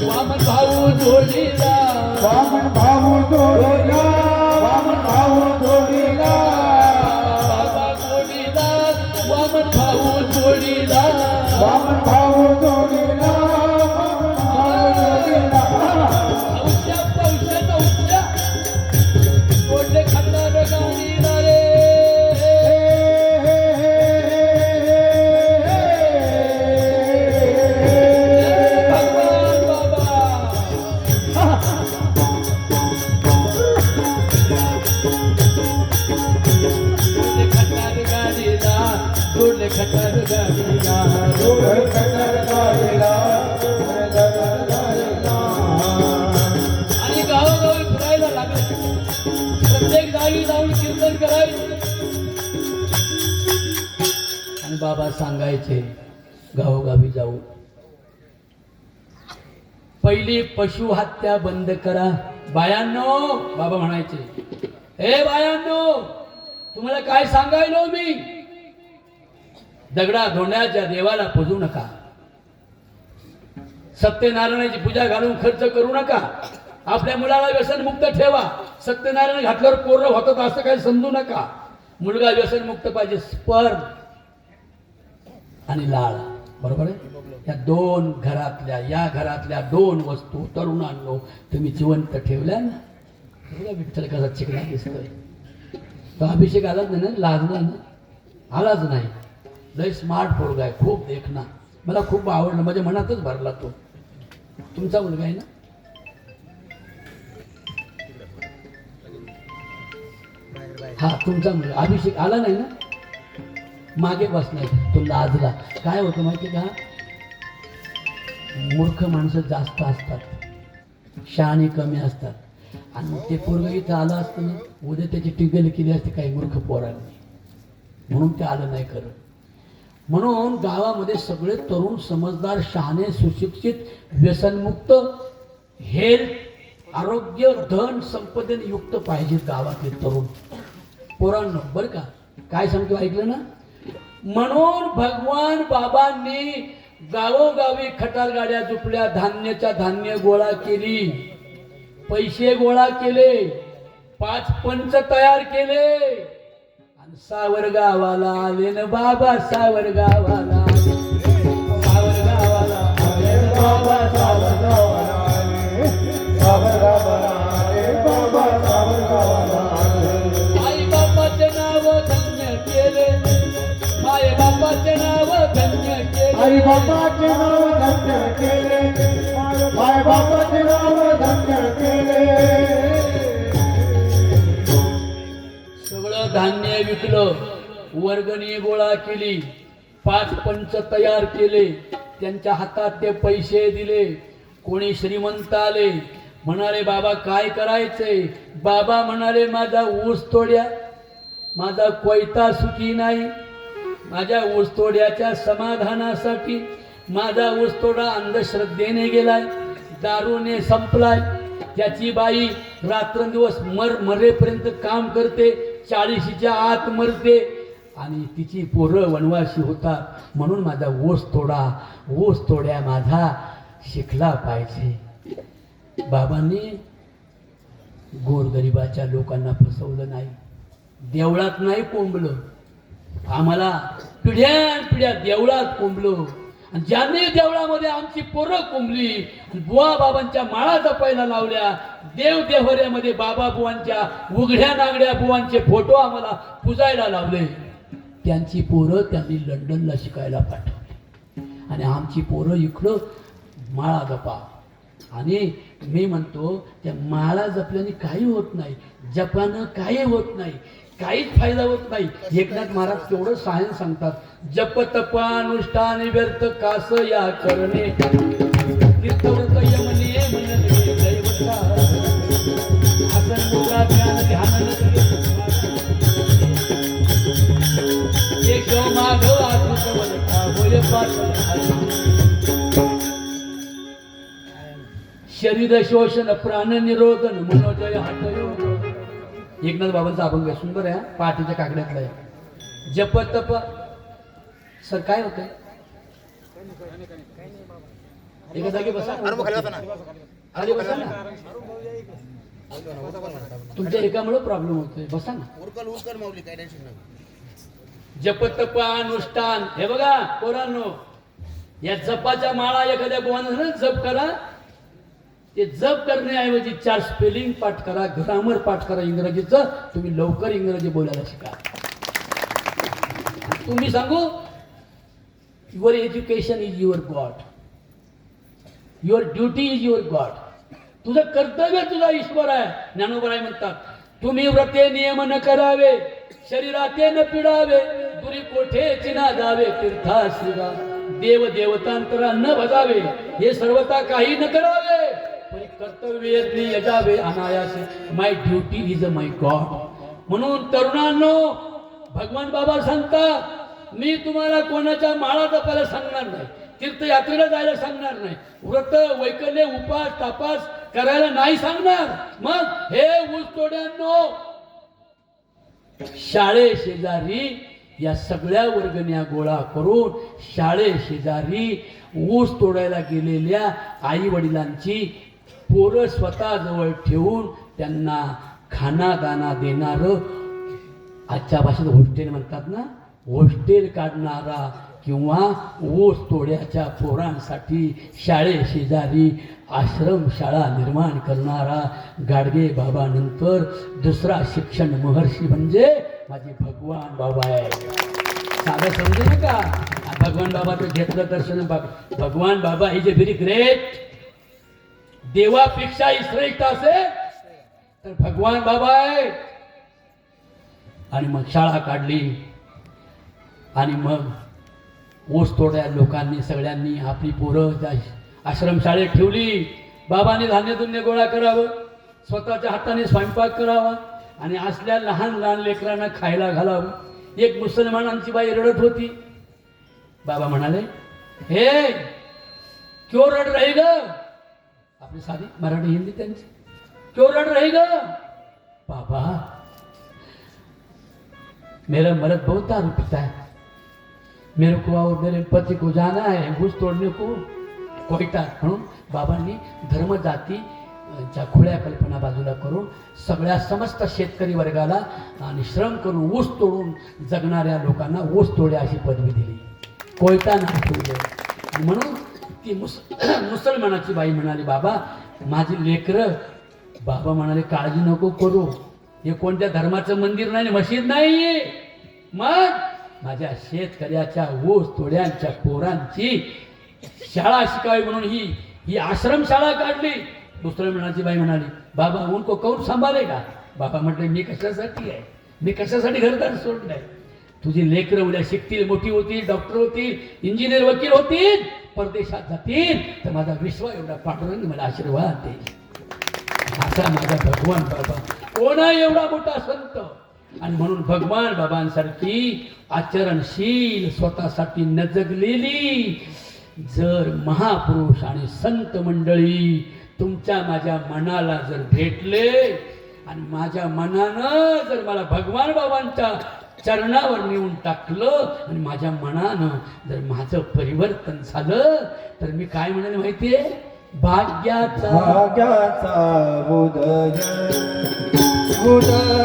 वामन भाऊ जोडीला. वामन भाऊ जोडीला, वामन भाऊ जोडीला. बाबा जोडीला, वामन भाऊ जोडीला. वामन भाऊ जोडीला, वामन भाऊ जोडीला. औषा पौषाचा उच्चा जोडले खंडार गाणीला रे. भगवान बाबा जोडले खंडार गाणीला, जोडले खंडार गाणीला. जोड कटर गाडीला, जोड गाडीला. आणि गावोगावी फिरायला लागले. प्रत्येक जागी जाऊन कीर्तन करायचे आणि बाबा सांगायचे गावोगावी जाऊ, पहिली पशु हत्या बंद करा. बायांनो, बाबा म्हणायचे, हे बायांनो, तुम्हाला काय सांगायलो मी? दगडा धोंड्याच्या देवाला पूजू नका, सत्यनारायणाची पूजा घालून खर्च करू नका, आपल्या मुलाला व्यसनमुक्त ठेवा. सत्यनारायण घातल्यावर पोरं होतात असं काही समजू नका. मुलगा व्यसनमुक्त पाहिजे. स्पर्म आणि लाळ, बरोबर आहे? या दोन घरातल्या, या घरातल्या दोन वस्तू तरुणांनो तुम्ही जिवंत ठेवल्या ना. बघा विठ्ठल कसा चिकना दिसतोय. तो अभिषेक आलाच नाही ना, लाजला ना, आलाच नाही. लय स्मार्ट पोरगा आहे, खूप देखना, मला खूप आवडलं, माझ्या मनातच भरला तो. तुमचा मुलगा आहे ना? हा तुमचा मुलगा. अभिषेक आला नाही ना, मागे बसलाय तो, लाजला. काय होतं माहिती का, मूर्ख माणसं जास्त असतात, शहाणे कमी असतात. आणि मग ते पोरग इथं आलं असतं ना, उद्या त्याची टिगल केली असते काही मूर्ख पोरांनी, म्हणून ते आलं नाही करत. म्हणून गावामध्ये सगळे तरुण समजदार, शहाणे, सुशिक्षित, व्यसनमुक्त, हेल्थ, आरोग्य, धन संपदेने युक्त पाहिजेत गावातले तरुण पोरांनो, बरं का? काय सांगतो ऐकलं ना? म्हणून भगवान बाबांनी गावोगावी खटार गाड्या झुपल्या, धान्याच्या धान्य गोळा केली, पैसे गोळा केले, 5 पंच तयार केले आणि सावर गावाला आले ना बाबा. सावर गावाला आले, सावर गावाला आले ना बाबा. सावर गावाला आले, सावर गावाला आले, बाबा सावर गावाला आले. आई बापाचे नाव धन्य केले, माय बापाचे नाव धन्य केले. आई बापाचे नाव धन्य केले, माय बापाचे नाव धन्य केले. सगळं धान्य विकलं, वर्गणी गोळा केली, 5 पंच तयार केले, त्यांच्या हातात ते पैसे दिले. कोणी श्रीमंत आले, म्हणाले बाबा काय करायचंय? बाबा म्हणाले माझा ऊस तोड्या, माझा कोयता सुखी नाही. माझ्या ऊसतोड्याच्या समाधानासाठी माझा ऊसतोडा अंधश्रद्धेने गेलाय, दारूने संपलाय. त्याची बाई रात्रंदिवस मरेपर्यंत काम करते, 40च्या आत मरते आणि तिची पोरं वनवासी होतात. म्हणून माझा ऊस तोड्या माझा शिकला पाहिजे. बाबांनी गोरगरिबाच्या लोकांना फसवलं नाही, देवळात नाही कोंबलं. आम्हाला पिढ्या देवळात कोंबलो आणि ज्यांनी देवळामध्ये आमची पोरं कोंबली आणि बुवा बाबांच्या माळा जपायला लावल्या, देव देव्हाऱ्यामध्ये बाबा बुवांच्या उघड्या नागड्या बुवांचे फोटो आम्हाला पुजायला लावले. त्यांची पोरं त्यांनी लंडनला शिकायला पाठवली आणि आमची पोरं इकडं माळा जपा. आणि मी म्हणतो त्या माळा जपल्याने काही होत नाही, जपानं काही होत नाही, काहीच फायदा होत नाही. एकनाथ महाराज तेवढं सायन्स सांगतात, जप तप अनुष्ठान व्यर्थ कास या करणे, तीर्थव्रत यमने म्हणले दैवता, आसन मुद्रा ध्यान ध्यान एक माग आत्मकवलता बोले पाच शरीर शोषण प्राण निरोधन मनोजय हठयोग. एकनाथ बाबांचा अभंग आहे, सुंदर आहे, पहाटेच्या काकड्यातला आहे. जप तप सर काय होतंय, एका जागी बसा, अनुभव खाली बसा ना. खाली बसा ना, तुमच्या एकामुळे प्रॉब्लेम होतोय, बसा ना. उरकल उरकल माऊली, काय टेन्शन नाही. जप तप अनुष्ठान, हे बघा पोरांनो, या जपाच्या माळा एखाद्या बोवानं जप करा, ते जप करण्याऐवजी 4 स्पेलिंग पाठ करा, ग्रामर पाठ करा इंग्रजीचं, तुम्ही लवकर इंग्रजी बोलायला शिका. तुम्ही सांगू, your education is your God, your duty is your God. तुझं कर्तव्य तुझा ईश्वर आहे. ज्ञानोबराय म्हणतात, तुम्ही व्रते नियम न करावे, शरीराते न पिडावे, दुरी कोठे ना जावे, तीर्थाश्रीरा देव देवतांतरा न भजावे, हे सर्वता काही न करावे, परी कर्तव्य यजावे अनायासे. My duty is a my God. म्हणून तरुणांनो, भगवान बाबा सांगतात, मी तुम्हाला कोणाच्या माळा जपायला सांगणार नाही, तीर्थयात्रेला जायला सांगणार नाही, व्रत वैकल्य उपास तापास करायला नाही सांगणार. मग हे ऊसतोड्यांनो, शाळे शेजारी या सगळ्या वर्गण्या गोळा करून शाळे शेजारी ऊस तोडायला गेलेल्या आई वडिलांची पोरं स्वतः जवळ ठेवून त्यांना खानादाना देणारं, आजच्या भाषेत हॉस्टेल म्हणतात ना, हॉस्टेल काढणारा किंवा ऊस तोड्याच्या पोरांसाठी शाळे शेजारी आश्रमशाळा निर्माण करणारा गाडगे बाबानंतर दुसरा शिक्षण महर्षी म्हणजे माझे भगवान बाबा आहे. साधं समजू नका, भगवान बाबाचं घेतलं दर्शन, भगवान बाबा इज अ व्हेरी ग्रेट. देवापेक्षाही श्रेष्ठ असे तर भगवान बाबा आहे. आणि मग शाळा काढली आणि मग ऊस तोड्या लोकांनी सगळ्यांनी आपली पोरं आश्रमशाळेत ठेवली. बाबांनी धान्य गोळा करावं, स्वतःच्या हाताने स्वयंपाक करावा आणि असल्या लहान लहान लेकरांना खायला घालावं. एक मुसलमानांची बाई रडत होती. बाबा म्हणाले, हे क्यों रड रही ग, आपली साधी मराठी हिंदी त्यांची, क्यों रड रही ग. बाबा, मेरा मर्द बहुत दारू पीता है, मेरे को और मेरे पति को जाना है घुस तोड़ने को कोयटा. म्हणून बाबांनी धर्म जातीच्या खुल्या कल्पना बाजूला करून सगळ्या समस्त शेतकरी वर्गाला आणि श्रम करून ऊस तोडून जगणाऱ्या लोकांना ऊस तोड्या अशी पदवी दिली, कोयटा नाही ठेवले. म्हणून ती मुसलमानाची बाई म्हणाली, बाबा माझी लेकरं. बाबा म्हणाले, काळजी नको करू, हे कोणत्या धर्माचं मंदिर नाही, मशीद नाही. मग माझ्या शेतकऱ्याच्या ऊस तोड्यांच्या पोरांची शाळा शिकावी म्हणून ही आश्रमशाळा काढली. मुसलमानाची बाई म्हणाली, बाबा उनको कौन सांभाळेगा. बाबा म्हटले, मी कशासाठी आहे, मी कशासाठी घरदार सोडलंय. तुझी लेकरं उद्या शिकतील, मोठी होतील, डॉक्टर होतील, इंजिनियर वकील होतील, परदेशात जातील, तर माझा विश्व एवढा पांडुरंग मला आशीर्वाद देईल. असा माझा भगवान बाबा. कोण आहे एवढा मोठा संत. आणि म्हणून भगवान बाबांसारखी आचरणशील, स्वतःसाठी न जगलेली जर महापुरुष आणि संत मंडळी तुमच्या माझ्या मनाला जर भेटले आणि माझ्या मनानं जर मला भगवान बाबांच्या चरणावर नेऊन टाकलं आणि माझ्या मनानं जर माझं परिवर्तन झालं, तर मी काय म्हणाले माहितीये, भाग्याचा उदय भाग्याचा उदय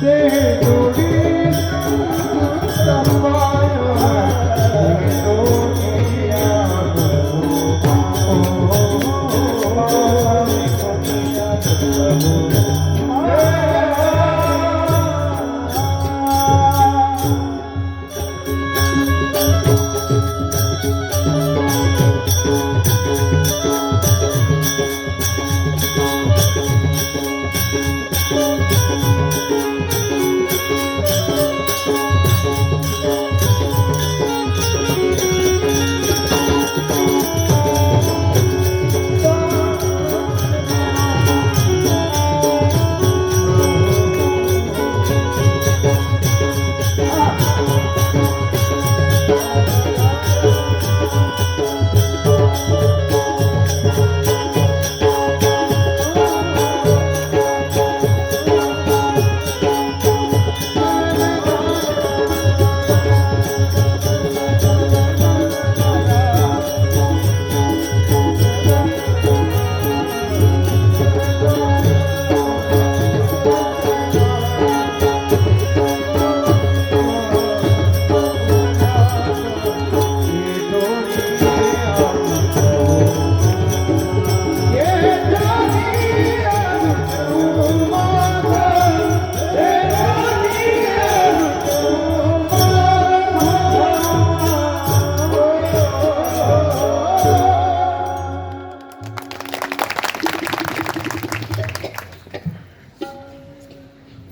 ते जोडी संपाय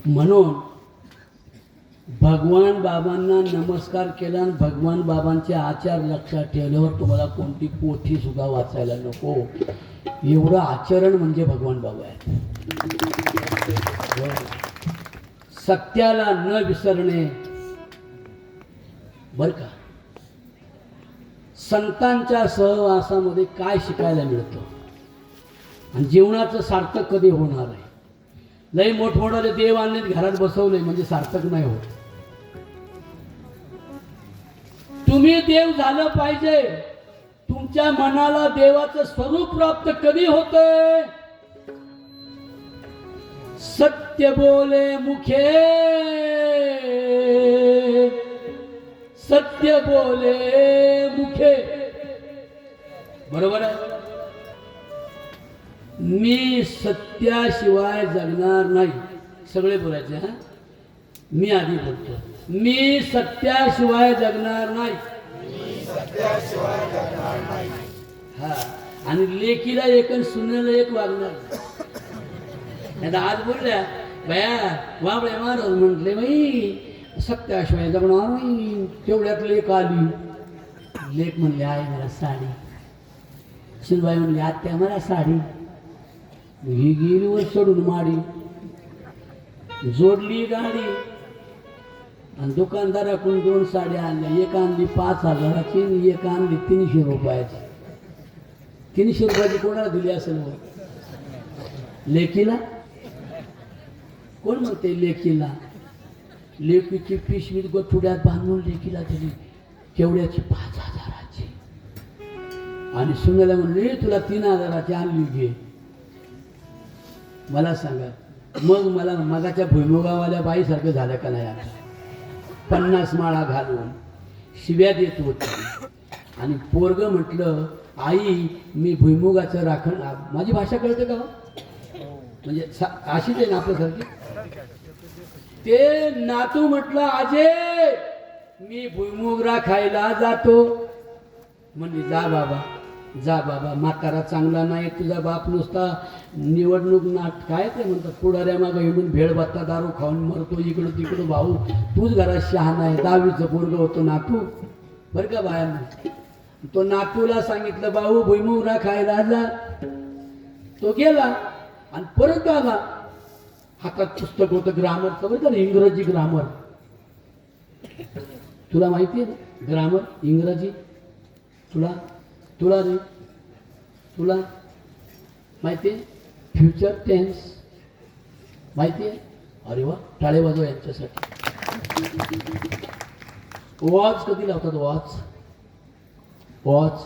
म्हणून भगवान बाबांना नमस्कार केला आणि भगवान बाबांचे आचार लक्षात ठेवल्यावर तुम्हाला कोणती पोथी सुद्धा वाचायला नको. एवढं आचरण म्हणजे भगवान बाबा आहे. सत्याला न विसरणे बरं का. संतांच्या सहवासामध्ये काय शिकायला मिळतं आणि जीवनाचं सार्थक कधी होणार आहे. लई मोठमोठाले देव आणले घरात बसवले म्हणजे सार्थक नाही होत. तुम्ही देव झालं पाहिजे. तुमच्या मनाला देवाचं स्वरूप प्राप्त कधी होतंय. सत्य बोले मुखे, सत्य बोले मुखे. बरोबर आहे. मी सत्याशिवाय जगणार नाही. सगळे बोलायचे. हा, मी आधी बोलतो. मी सत्याशिवाय जगणार नाही. हा, आणि लेकीला एक आणि सुनेला एक वागणार. आता आज बोलल्या बया वाबळे महाराज म्हटले बाई सत्याशिवाय जगणार नाही. तेवढ्यात लेक आली. लेक म्हणले आहे मला साडी. सुनबाई म्हणली आत्या मला साडी. ही गेली वर चढून माडी. जोडली गाडी आणि दुकानदाराकडून 2 साड्या आणल्या. एक आणली 5,000ची आणि एक आणली 300 रुपयाची. 300 रुपयाची कोणाला दिली असेल मग? लेकीला. कोण म्हणते लेकीला? लेकीची पिशवीत गोठुड्यात बांधून लेकीला दिली. केवढ्याची? 5,000ची. आणि सुनेला म्हणले तुला 3,000ची आणली घे. मला सांगा मग मला मगाच्या भुईमुगावाल्या बाईसारखं झालं का नाही? आता 50 माळा घालून शिव्या देत होती आणि पोरग म्हटलं आई मी भुईमुगाचं राखण. माझी भाषा कळते का? म्हणजे अशीच आहे ना आपल्यासारखी. ते नातू म्हटलं आजे मी भुईमुग राखायला जातो. म्हणजे जा बाबा जा बाबा. म्हातारा चांगला नाही. तुझा बाप नुसता निवडणूक नाट काय ते म्हणतात पुढाऱ्या मागं येऊन भेळ बत्ता दारू खाऊन मरतो. इकडं तिकडं भाऊ तूच घरात शहाणा आहे. 10वीचं पोरगं होतो नातू बरं का बायांना. तो नातूला सांगितलं भाऊ भुईमुग राखायला जा. तो गेला आणि परत आला. हातात पुस्तक होतं ग्रामरचं बरं का, इंग्रजी ग्रामर. तुला माहिती आहे ना ग्रामर इंग्रजी? तुला रे तुला माहिती आहे? फ्युचर टेन्स माहिती आहे? अरे वा, टाळे वाजव यांच्यासाठी. वॉच कधी लावतात? वॉच वॉच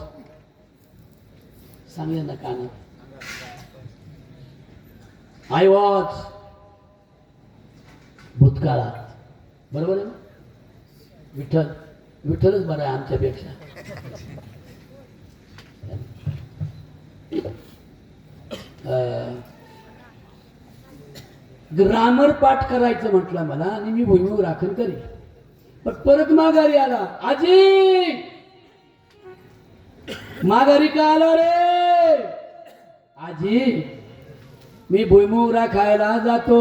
सांगले ना कानात. आय वॉच भूतकाळात. बरोबर आहे ना? विठ्ठलच बरं आहे आमच्यापेक्षा. ग्रामर पाठ करायचं म्हटलं मला आणि मी भुईमुग राखण करी, पण परत माघारी आला. आजी माघारी का आला रे? आजी मी भुईमुग राखायला जातो.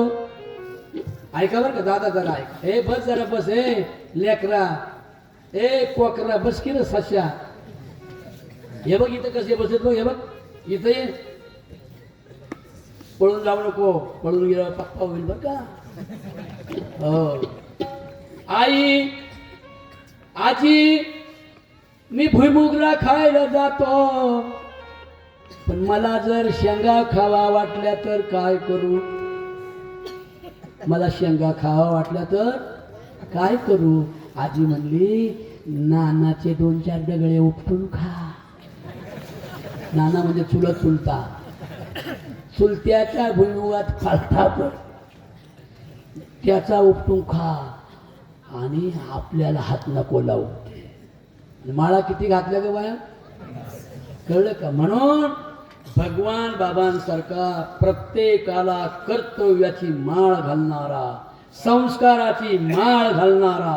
ऐका बरं का दादा, जरा ऐका. ए बस जरा बस. ए लेकरा, ए कोकरा, बस की रे सश्या. हे बघ इथं कसे बसत बघ. हे बघ इथं ये. पळून जाऊ नको, पळून गेला पप्पा होईल बर का. हो आई, आजी मी भुईमुगला खायला जातो, पण मला जर शेंगा खावा वाटल्या तर काय करू? मला शेंगा खावा वाटल्या तर काय करू? आजी म्हणली नानाचे 2-4 डगळे उपटून खा. नाना म्हणजे चुलत चुलता. चुलत्याच्या भुईमुगात फालता पड, त्याचा उपटून खा आणि आपल्याला हात नको लावू. माळा किती घातल्या ग बाया, कळलं का? म्हणून भगवान बाबांसारखा प्रत्येकाला कर्तव्याची माळ घालणारा, संस्काराची माळ घालणारा,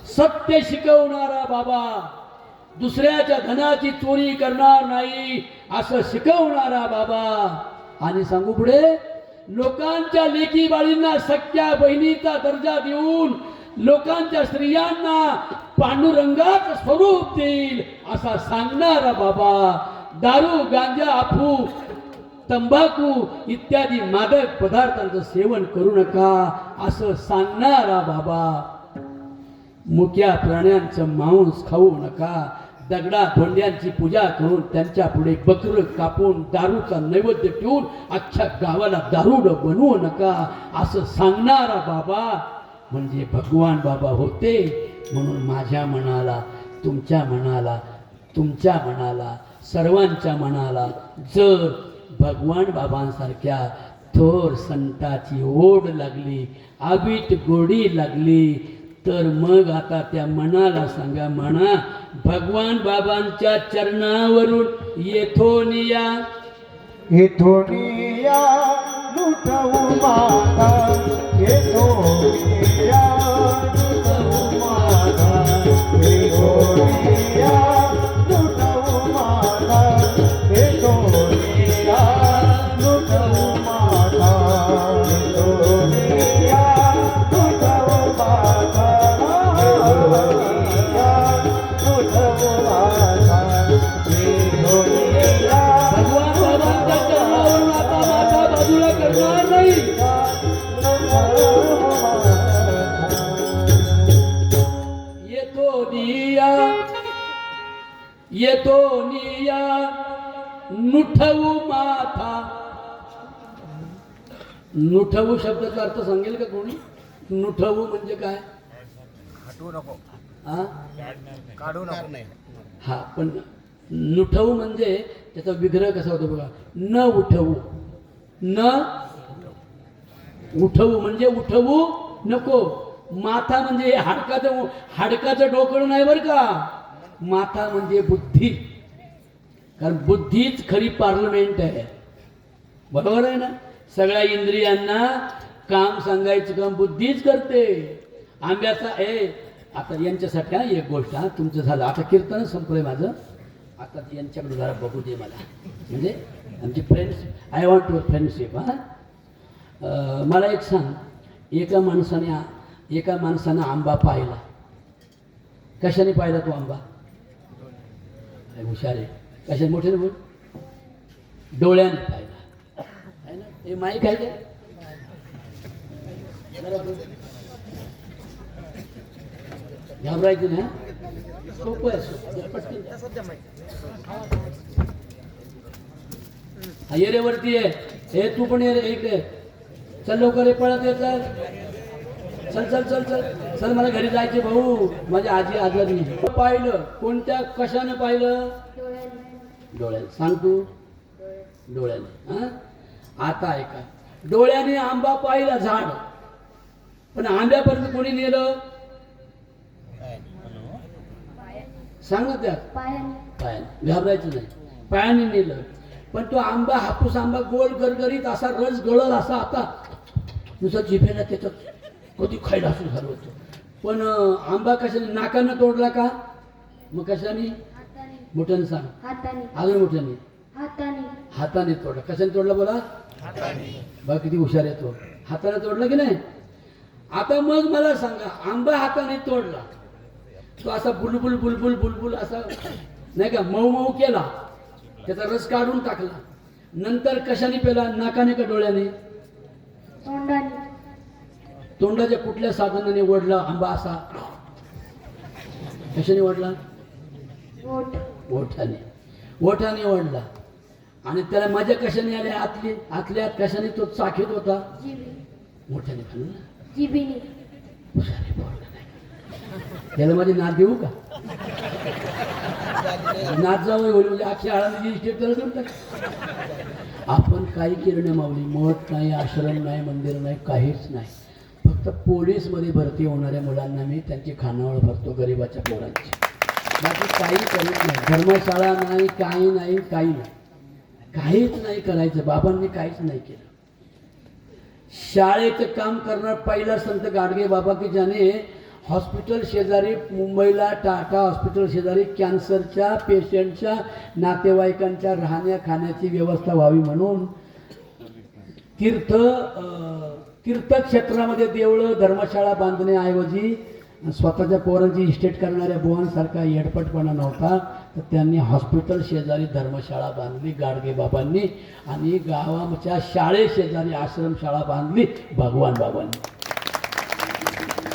सत्य शिकवणारा बाबा, दुसऱ्याच्या धनाची चोरी करणार नाही असं शिकवणारा बाबा. आणि सांगू पुढे, लोकांच्या लेकी बाळींना सख्या बहिणीचा दर्जा देऊन लोकांच्या स्त्रियांना पांडुरंगाचं स्वरूप देईल असा सांगणारा बाबा. दारू, गांजा, अफू, तंबाखू इत्यादी मादक पदार्थांचं सेवन करू नका असं सांगणारा बाबा. मुक्या प्राण्यांचं मांस खाऊ नका. दगडा धोंड्यांची पूजा करून त्यांच्या पुढे बकरं कापून दारूचा नैवेद्य ठेवून अख्ख्या गावाला दारूड बनवू नका असं सांगणारा बाबा म्हणजे भगवान बाबा होते. म्हणून माझ्या मनाला, तुमच्या मनाला, तुमच्या मनाला, सर्वांच्या मनाला जर भगवान बाबांसारख्या थोर संताची ओढ लागली, आबीट गोडी लागली, तर मग आता त्या मनाला सांगा, म्हणा भगवान बाबांच्या चरणावरून येथोनिया येथोनिया लुटवू माता, येथोनिया लुटवू माता, येथोनिया लुटवू माता, येथोनिया लुटवू माता, येथोनिया लुटवू माता, येथोनिया लुटवू माता, येथोनिया भगवान बाबांच्या चरणावरून आता माथा बाजूला करणार नाही. येथोनिया नुठवू माथा. नुठवू शब्दाचा अर्थ सांगेल का कोणी? नुठवू म्हणजे काय? हटवू नको, हा काढू नको. हा, पण नुठवू म्हणजे त्याचा विग्रह कसा होतो बघा. न उठवू, न उठवू म्हणजे उठवू नको. माथा म्हणजे हाडकाचं डोकं नाही बरं का. माथा म्हणजे बुद्धी, कारण बुद्धीच खरी पार्लमेंट आहे. बरोबर आहे ना? सगळ्या इंद्रियांना काम सांगायचं काम बुद्धीच करते. आंब्याचा आता यांच्यासाठी हा एक गोष्ट, हा तुमचं झालं आता कीर्तन संपलंय माझं. आता यांच्याकडे जरा बघू दे मला, म्हणजे आमची friends, I want to friendship. हा मला एक सांग, एका माणसानं आंबा पाहिला. कशाने पाहिला तो आंबा? हुशार आहे. कशाने? मोठे बोल. डोळ्याने पाहिला आहे ना. हे माईक आहे का? घाबरायचं ना, सोपं आहे. पटकन ये रे वरती आहे. हे तू पण ये रे इकडे. चल लवकर ये, पळत ये. चल चल चल चल चल, मला घरी जायचे भाऊ, माझी आजी आजारी. पाहिलं कोणत्या, कशाने पाहिलं? डोळ्याने. सांग तू. डोळ्याने. हा आता ऐका, डोळ्याने आंबा पाहिला झाड, पण आंब्यापर्यंत कोणी नेलं? सांग ना त्यात. पायाने. घाबरायचं नाही, पायाने नेलं. पण तो आंबा, हापूस आंबा गोल गरगरीत असा, रस गळल असा, आता नुसतं जिभेला त्याच्यात कधी खायला असं झालं होतं. पण आंबा कशाने? नाकानं तोडला का? मग कशाने? मोठ्याने सांग. अजून मोठ्याने. हाताने तोडला. कशाने तोडला बोला? बघा किती हुशार आहे तो. हाताने तोडला की नाही? आता मग मला सांगा, आंबा हाताने तोडला, तो असा बुलबुल बुलबुल बुलबुल असा नाही का, मऊ मऊ केला, त्याचा रस काढून टाकला, नंतर कशाने पेला? नाकाने का डोळ्याने? तोंडाच्या कुठल्या साधनाने ओढला आंबा असा? कशाने ओढला? ओठाने ओढला. आणि त्याला मजा कशाने आली? आतल्या कशाने तो चाखीत होता? मोठ्याने खाल्ला. त्याला माझी नाद देऊ का? नाद जावं होईल म्हणजे अख्खी आळंदीची इस्टेट त्याला देऊन टाक. आपण काही केलं नाही माऊली. मठ नाही, आश्रम नाही, मंदिर नाही, काहीच नाही. फक्त पोलीसमध्ये भरती होणाऱ्या मुलांना मी त्यांची खानावळ भरतो, गरिबाच्या पोरांची. बाकी काही करत नाही. धर्मशाळा नाही, काही नाही, काही नाही, काहीच नाही करायचं. बाबांनी काहीच नाही केलं. शाळेचं काम करणार पहिला संत गाडगे बाबा, की ज्याने हॉस्पिटल शेजारी, मुंबईला टाटा हॉस्पिटल शेजारी कॅन्सरच्या पेशंटच्या नातेवाईकांच्या राहण्या खाण्याची व्यवस्था व्हावी म्हणून तीर्थक्षेत्रामध्ये देवळं, धर्मशाळा बांधण्याऐवजी स्वतःच्या पोरांची इस्टेट करणाऱ्या बुवांसारखा येडपटपणा नव्हता, तर त्यांनी हॉस्पिटल शेजारी धर्मशाळा बांधली गाडगे बाबांनी, आणि गावाच्या शाळेशेजारी आश्रमशाळा बांधली भगवान बाबांनी.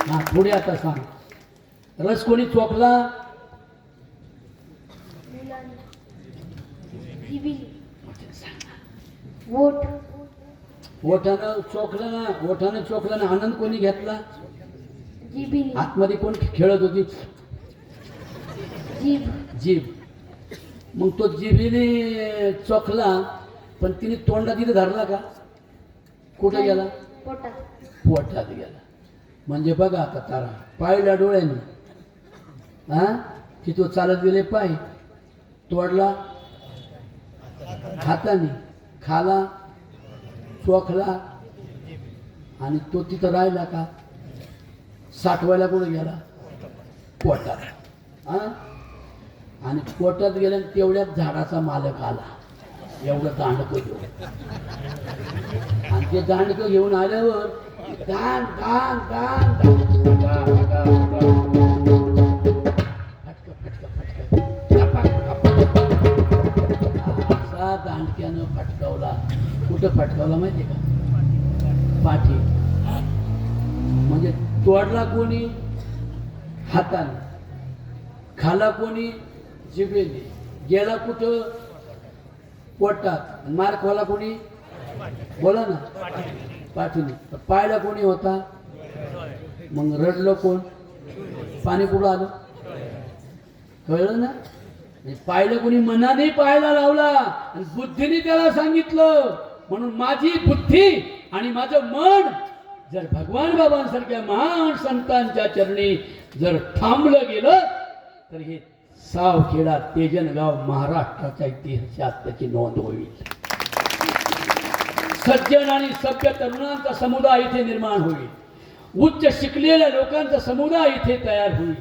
हा, पुढे आता सांग. रस कोणी चोखला? ओठानं चोखला ना. ओठानं चोखला ना. आनंद कोणी घेतला? आतमध्ये कोण खेळत होती? जीभ. मग तो जिभीने चोखला, पण तिने तोंडात तिथे धरला का? कुठे गेला? पोटात गेला. म्हणजे बघा आता तारा. पायला डोळ्याने, हा, की तो चालत गेले पाय, तोडला हाताने, खाला, चोखला, आणि तो तिथं राहिला का? साठवायला कुठे गेला? पोटात. हा, आणि पोटात गेल्या तेवढ्याच झाडाचा मालक आला, एवढं दांडकं घेऊन. आणि ते दांडकं घेऊन आल्यावर गान गान गान असा दांडक्यानं फटकावला. कुठं फटकावला माहिती का? पाठी. म्हणजे तोडला कोणी? हाताने. खाला कोणी? जिभेने. गेला कुठं? पोटात. मार खाला कोणी? बोला ना. पाठीने. पायला कोणी होता? मग रडलं कोण? पाणी कुठं आलं? कळलं ना? पाहिलं कोणी? मनाने पाहायला लावला आणि बुद्धीने त्याला सांगितलं. म्हणून माझी बुद्धी आणि माझं मन जर भगवान बाबांसारख्या महान संतांच्या चरणी जर थांबलं गेलं, तर हे सावखेडा तेजनगाव महाराष्ट्राच्या इतिहासात त्याची नोंद होईल. सज्जन आणि सभ्य तरुणांचा समुदाय इथे निर्माण होईल. उच्च शिकलेल्या लोकांचा समुदाय इथे तयार होईल.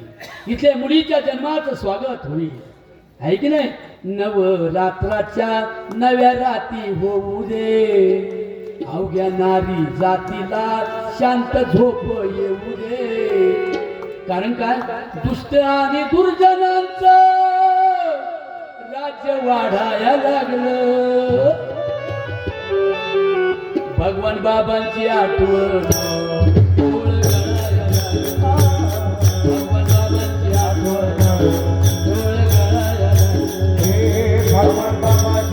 इथे मुलीच्या जन्माचं स्वागत होईल. आहे की नाही? नवरात्राच्या नव्या राती होऊ दे, अवघ्या नारी जातीला शांत झोप येऊ दे. कारण काय? दुष्ट आणि दुर्जनांचं राज्य वाढायला लागलं. भगवान बाबांची आठवण, भगवान बाबांची आठवण, भगवान बाबाची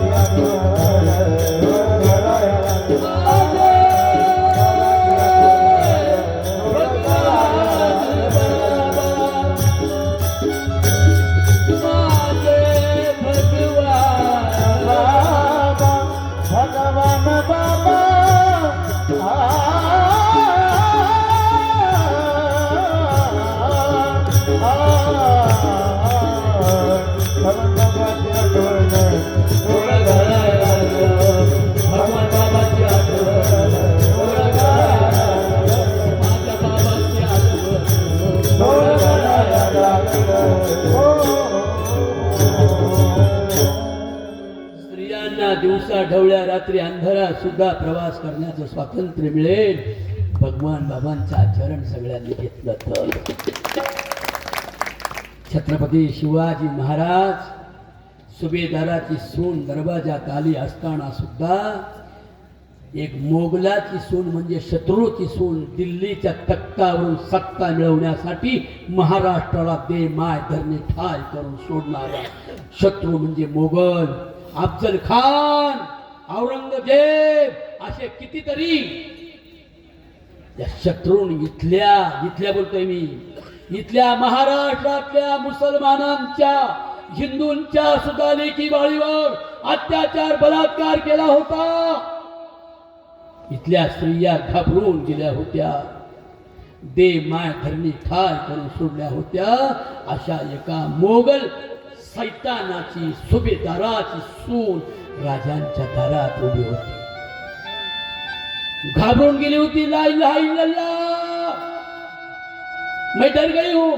भगवान बाबा दिवसा ढवळ्या रात्री अंधारात सुद्धा प्रवास करण्याचं स्वातंत्र्य मिळेल भगवान बाबांचा चरण सगळ्यांनी घेतलं तर. छत्रपती शिवाजी महाराज सुभेदाराची सून दरवाजात आली असताना सुद्धा एक मोगलाची सून म्हणजे शत्रूची सून दिल्लीच्या तख्तावरून सत्ता मिळवण्यासाठी महाराष्ट्राला दे माय धरणे ठाय करून सोडणारा शत्रू म्हणजे मोगल, अफजल खान, औरंगजेब असे कितीतरी त्या शत्रून इथल्या बोलतोय मी, इथल्या महाराष्ट्रातल्या मुसलमानांच्या हिंदूंच्या सुद्धा लेकी बाळीवर अत्याचार बलात्कार केला होता. इथल्या स्त्रिया घाबरून गेल्या होत्या, दे माय धरणी ठाय करून सोडल्या होत्या. अशा एका मोगल सैतानाची सुभेदाराची सून राजांच्या दारात उभी होती, घाबरून गेली होती. ला इलाहा इल्लल्लाह, मैं डर गई हूं.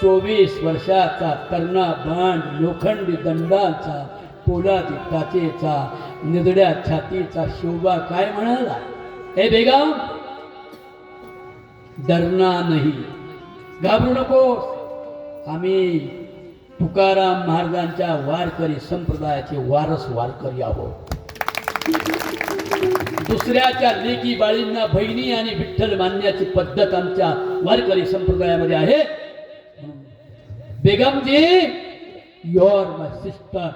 24 वर्षाचा तरणा बांड लोखंडी दंडाचा पोलादी टाचेचा निदड्या छातीचा शोभा काय म्हणाला, हे बेगम डरना नाही, घाबरू नको, आम्ही तुकाराम महाराजांच्या वारकरी संप्रदायाचे वारस वारकरी आहोत. दुसऱ्याच्या लेकी बाळींना बहिणी आणि विठ्ठल मानण्याची पद्धत आमच्या वारकरी संप्रदायामध्ये आहे. बेगमजी यू आर माय सिस्टर.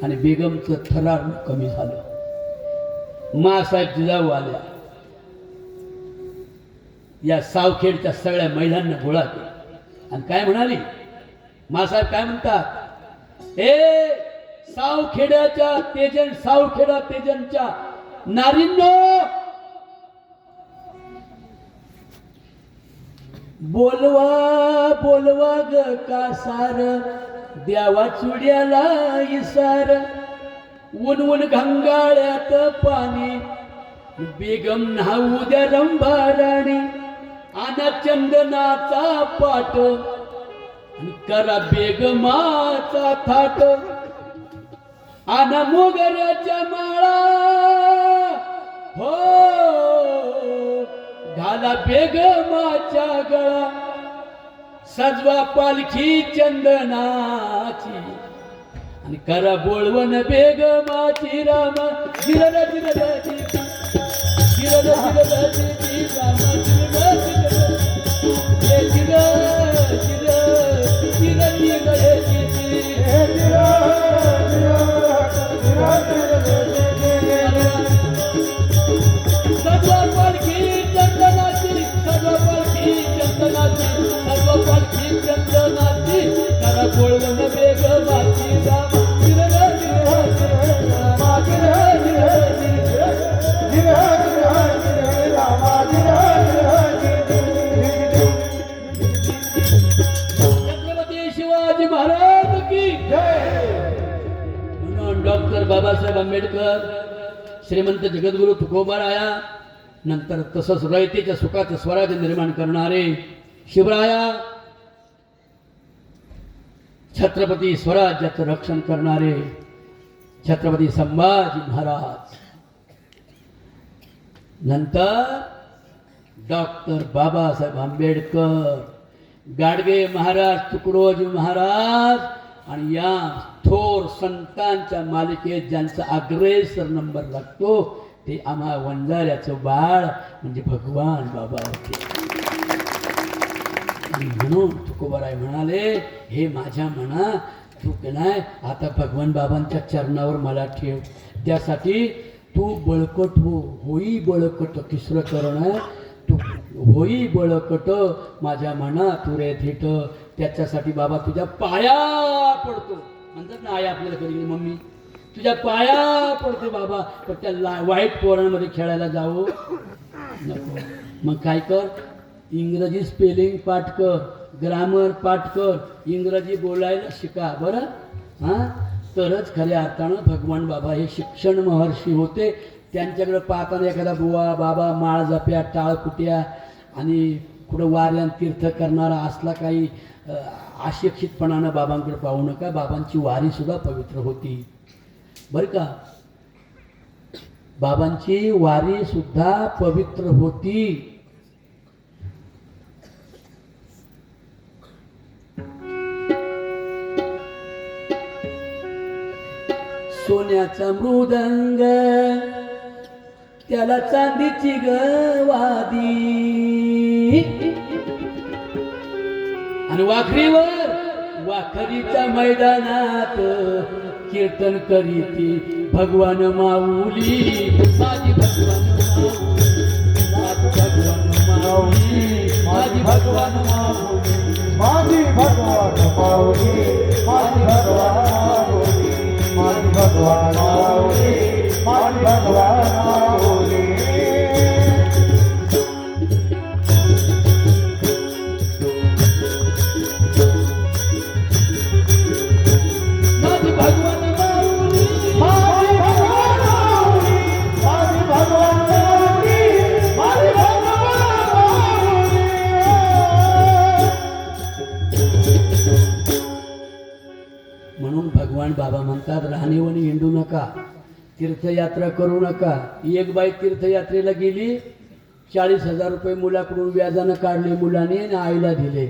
आणि बेगमचं थरार कमी झालं. मासाहेब जिजाऊ आल्या, या सावखेडच्या सगळ्या महिलांना गोळा केला आणि काय म्हणाली, मासाहेब काय म्हणतात, ए सावखेड्याच्या तेजन, सावखेडा तेजनच्या नारींनो, बोलवा बोलवा ग कासार, द्यावा चुड्याला इसार, ऊन घंगाळ्यात पाणी, बेगम न्हाऊ द्या रंभाराणी, आना चंदनाचा पाट, करा बेगमाचा थाट, आना मोगऱ्याच्या माळा, हो घाला बेगमाच्या गळा, सजवा पालखी चंदनाची, आणि करा बोलवण बेगमाची, राम जिरल जिरल जिरल जिरल राम जिरल जिरल डॉक्टर बाबासाहेब आंबेडकर, श्रीमंत जगद्गुरु तुकोबाराया, नंतर तसंच रयतेच्या सुखाचं स्वराज्य निर्माण करणारे शिवराया, छत्रपती स्वराज्याचं रक्षण करणारे छत्रपती संभाजी महाराज, नंतर डॉक्टर बाबासाहेब आंबेडकर, गाडगे महाराज, तुकडोजी महाराज, आणि या थोर संतांच्या मालिकेत ज्यांचा अग्रेसर नंबर लागतो ते आम्हा वंजाऱ्याचं बाळ म्हणजे भगवान बाबा होते. आणि म्हणून तुकोबाराय म्हणाले, हे माझ्या मना तू नाही आता भगवान बाबांच्या चरणावर मला ठेव, त्यासाठी तू बळकट होई बळकट, तिसरं करण तू होई बळकट माझ्या मना तू रे थेट, त्याच्यासाठी बाबा तुझ्या पाया पडतो. म्हणतात ना आई आपल्याला कधी, मम्मी तुझ्या पाया पडते बाबा, पण त्या वाईट पोरांमध्ये खेळायला जावं नको. मग काय कर, इंग्रजी स्पेलिंग पाठ कर, ग्रामर पाठ कर, इंग्रजी बोलायला शिका बरं. हां, तरच खऱ्या अर्थानं भगवान बाबा हे शिक्षण महर्षी होते. त्यांच्याकडे पाहताना एखादा बुवा बाबा माळ जप्या टाळकुट्या आणि कुठं वाऱ्यान तीर्थ करणारा असला काही अशिक्षितपणानं बाबांकडे पाहू नका. बाबांची वारीसुद्धा पवित्र होती बरं का. बाबांची वारीसुद्धा पवित्र होती. सोन्याचा मृदंग त्याला चांदीची गवादी आणि वाखरीच्या मैदानात कीर्तन करीती भगवान माऊली. माझी भगवान माऊली, माझी भगवान माऊली, माझी भगवान माऊली, माझी भगवान माऊली, माझी भगवान माऊली, माझी भगवान माऊली. माझी भगवान माऊली, माझी भगवान माऊली, माझी भगवान माऊली, माझी भगवान माऊली. म्हणून भगवान बाबा म्हणतात राहणीवणी हिंडू नका, तीर्थयात्रा करू नका. एक बाई तीर्थयात्रेला गेली, 40,000 रुपये मुलाकडून व्याजानं काढले मुलाने आणि आईला दिले.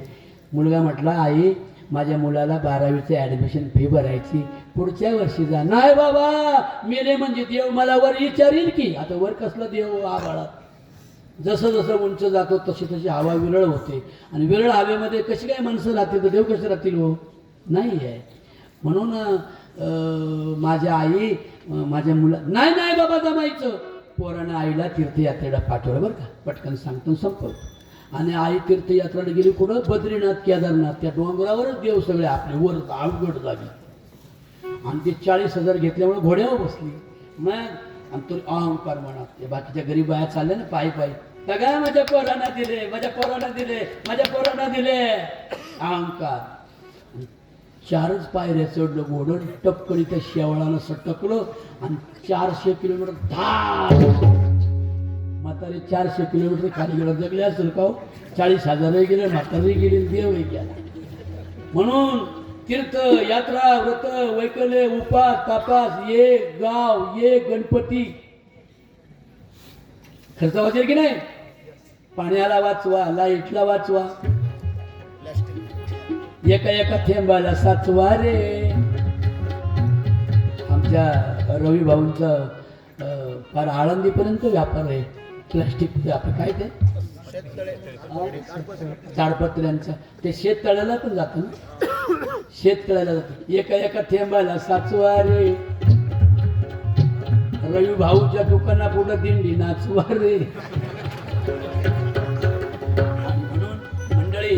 मुलगा म्हटला आई माझ्या मुलाला 12वीचं ॲडमिशन फी भरायची, पुढच्या वर्षी जा. नाही बाबा मेले म्हणजे देव मला वर विचारील की. आता वर कसला देव आभाळात. जसं जसं उंच जातो तशी तशी हवा विरळ होते आणि विरळ हवेमध्ये कशी काय माणसं राहतील तर देव कसे राहतील हो. नाही आहे. म्हणून माझ्या आई माझ्या मुला नाही नाही बाबा जमायचं. पोरानं आईला तीर्थयात्रेला पाठवलं बरं का. पटकन सांगतो संपवतो. आणि आई तीर्थयात्रेला गेली कुठं बद्रीनाथ केदारनाथ. त्या डोंगरावरच देव सगळे आपले वर अवघड जागे. आणि ते 40,000 घेतल्यामुळे घोड्यावर बसली. मग आणि तो अहंकार म्हणा. ते बाकीच्या गरीब बाया चालल्या ना पायी पायी. सगळ्या माझ्या पोरांना दिले, माझ्या पोरांना दिले, माझ्या पोरांना दिले. अहंकार. 4च पायऱ्या चढलं घोडं. टपकन त्या शेवळानं सटकलं आणि 400 किलोमीटर धाड. म्हातारे 400 किलोमीटर खाली गेलं. जगले असेल का हो. 40,000 गेले, म्हातारे गेले, देवही गेला. म्हणून तीर्थ यात्रा व्रत वैकल्य उपास तापास ये गाव ये गणपती खर्च वाचेल की नाही. पाण्याला वाचवा, लाईटला वाचवा, एका एका थेंबाला साचवा रे. आमच्या रवी भाऊंचं फार आळंदीपर्यंत व्यापार आहे प्लास्टिक. आपलं काय ते ताडपत्र्यांचं. ते शेततळ्याला पण जातं ना. शेततळ्याला जातं. एका एका थेंबाला साचवा रे. रवी भाऊच्या दुकाना पुढं दिंडी नाचवा रे. म्हणून मंडळी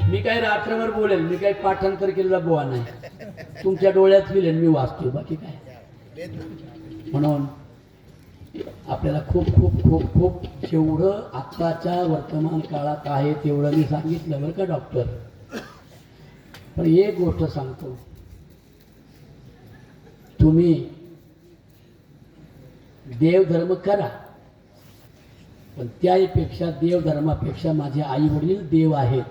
मी काय रात्रभर बोलेल. मी काही पाठांतर केलेला बोवा नाही. तुमच्या डोळ्यात विलेन मी वाचतो बाकी काय. म्हणून आपल्याला खूप खूप खूप खूप जेवढं आत्ताच्या वर्तमान काळात आहे तेवढं मी सांगितलं बरं का डॉक्टर. पण एक गोष्ट सांगतो. तुम्ही देवधर्म करा पण त्यापेक्षा देवधर्मापेक्षा माझे आई वडील देव आहेत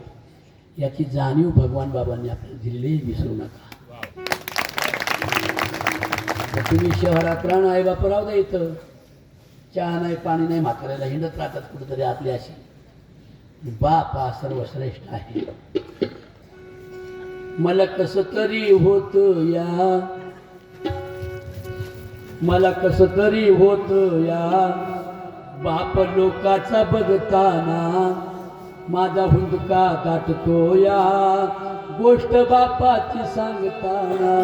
याची जाणीव भगवान बाबांनी आपल्याला दिलेली विसरू नका. तुम्ही शहरात राहणं आई बापा राहू द्या. इथं चहा नाही पाणी नाही, म्हाताऱ्याला हिंडत राहतात कुठेतरी आपल्या अशी. बाप हा सर्वश्रेष्ठ आहे. मला कसं तरी होत या, मला कसं तरी होत या, बाप लोकाचा बघताना माझा हुंदका दाटतो या, गोष्ट बापाची सांगताना.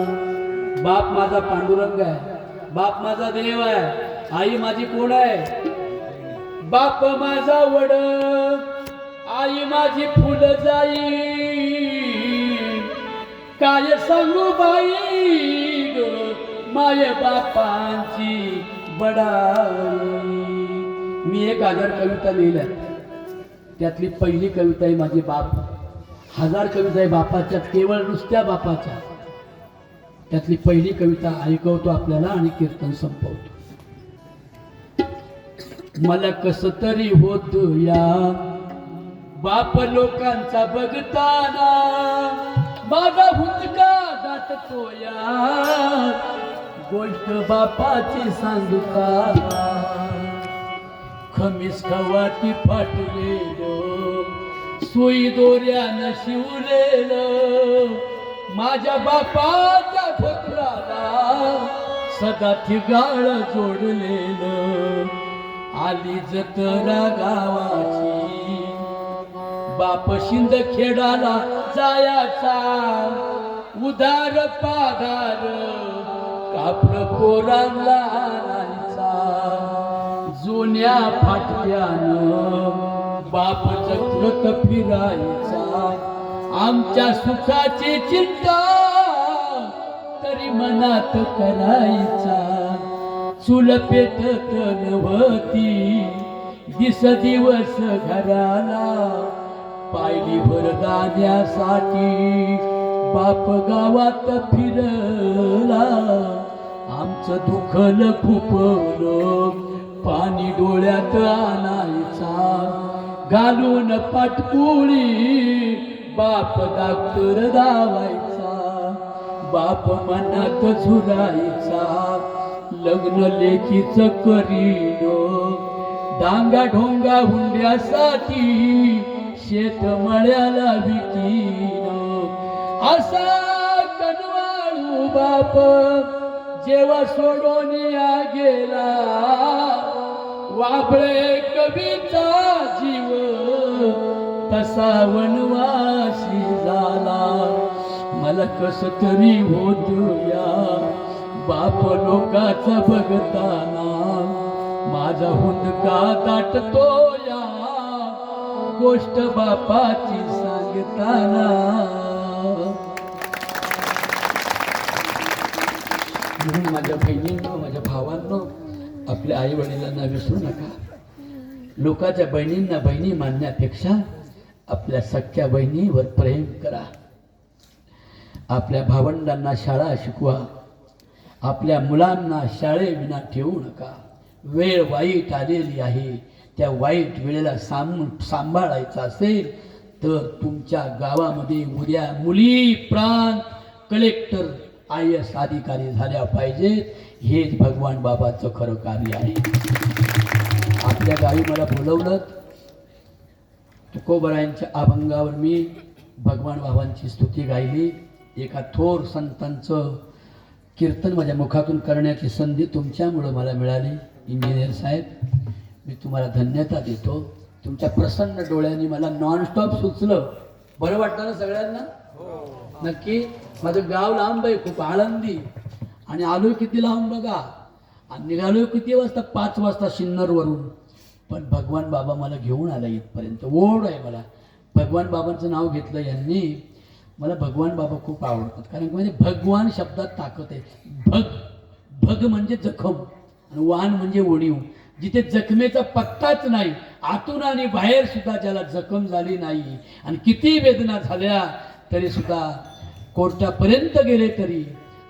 बाप माझा पांडुरंग आहे, बाप माझा देव आहे. आई माझी कोण आहे? बाप माझा वड, आई माझी फुल जाई. काय सांगू बाई ग माय बापांची बडाई. मी 1000 कविता लिहिल्या. त्यातली पहिली कविता आहे माझी बाप. 1000 कविता आहे बापाच्या, केवळ नुसत्या बापाच्या. त्यातली पहिली कविता ऐकवतो आपल्याला आणि कीर्तन संपवतो. मला कसं तरी होत या, बाप लोकांचा बघताना माझा हुंदका दाटतो या गोष्ट बापाची सांगताना खमीस खवाटी फाटलेलं सुई दोऱ्यानं शिवलेलं माझ्या बापाच्या धोत्राला सदा ठिगाळ जोडलेलं आली जत्रा गावाची बाप शिंदखेडाला जायाचा उदार पादार कापड पोरांना आणायचा जुन्या फाटक्यानं बाप जत्रत फिरायचा आमच्या सुखाची चिंता तरी मनात करायचा चूल पेटत नव्हती दिस दिवस घराला पायली भरदाण्यासाठी बाप गावात फिरला आमचं दुखल खुपलं पाणी डोळ्यात आणायचा घालून पाटकुळी बाप डॉक्टर दावायचा बाप मनात झुलायचा लग्न लेकीच करीन डांगा ढोंगा हुंड्यासाठी शेत मळ्याला विकीन असा कनवाळू बाप जेव्हा सोडून या गेला वाबळे कवीचा जीव तसा वनवासी झाला मला कस तरी होत या बाप लोकाचा बघताना माझा हुंदका दाटतो या गोष्ट बापाची सांगताना म्हणून माझ्या बहिणींनो माझ्या भावांनो आपल्या आई वडिलांना विसरू नका लोकांच्या बहिणींना बहिणी मानण्यापेक्षा आपल्या सख्या बहिणीवर प्रेम करा आपल्या भावंडांना शाळा शिकवा आपल्या मुलांना शाळेविना ठेवू नका वेळ वाईट आलेली आहे त्या वाईट वेळेला सांभाळायचं असेल तर तुमच्या गावामध्ये उद्या मुली प्रांत कलेक्टर IAS अधिकारी झाल्या पाहिजेत हेच भगवान बाबाचं खरं कार्य आहे आपल्या गावी मला बोलवलं तुकोबरायांच्या अभंगावर मी भगवान बाबांची स्तुती गायली एका थोर संतांचं कीर्तन माझ्या मुखातून करण्याची संधी तुमच्यामुळं मला मिळाली इंजिनियर साहेब मी तुम्हाला धन्यता देतो तुमच्या प्रसन्न डोळ्यांनी मला नॉनस्टॉप सुचलं बरं वाटतं ना सगळ्यांना नक्की माझं गाव लांब आहे खूप आळंदी आणि आलोय किती लांब बघा आणि निघालोय किती वाजता 5 वाजता सिन्नरवरून पण भगवान बाबा मला घेऊन आला इथपर्यंत ओढ आहे मला भगवान बाबांचं नाव घेतलं यांनी मला भगवान बाबा खूप आवडतात कारण की म्हणजे भगवान शब्दात ताकद आहे भग म्हणजे जखम आणि वान म्हणजे ओढीव जिथे जखमेचा पत्ताच नाही आतून आणि बाहेर सुद्धा ज्याला जखम झाली नाही आणि किती वेदना झाल्या तरी सुद्धा कोर्टापर्यंत गेले तरी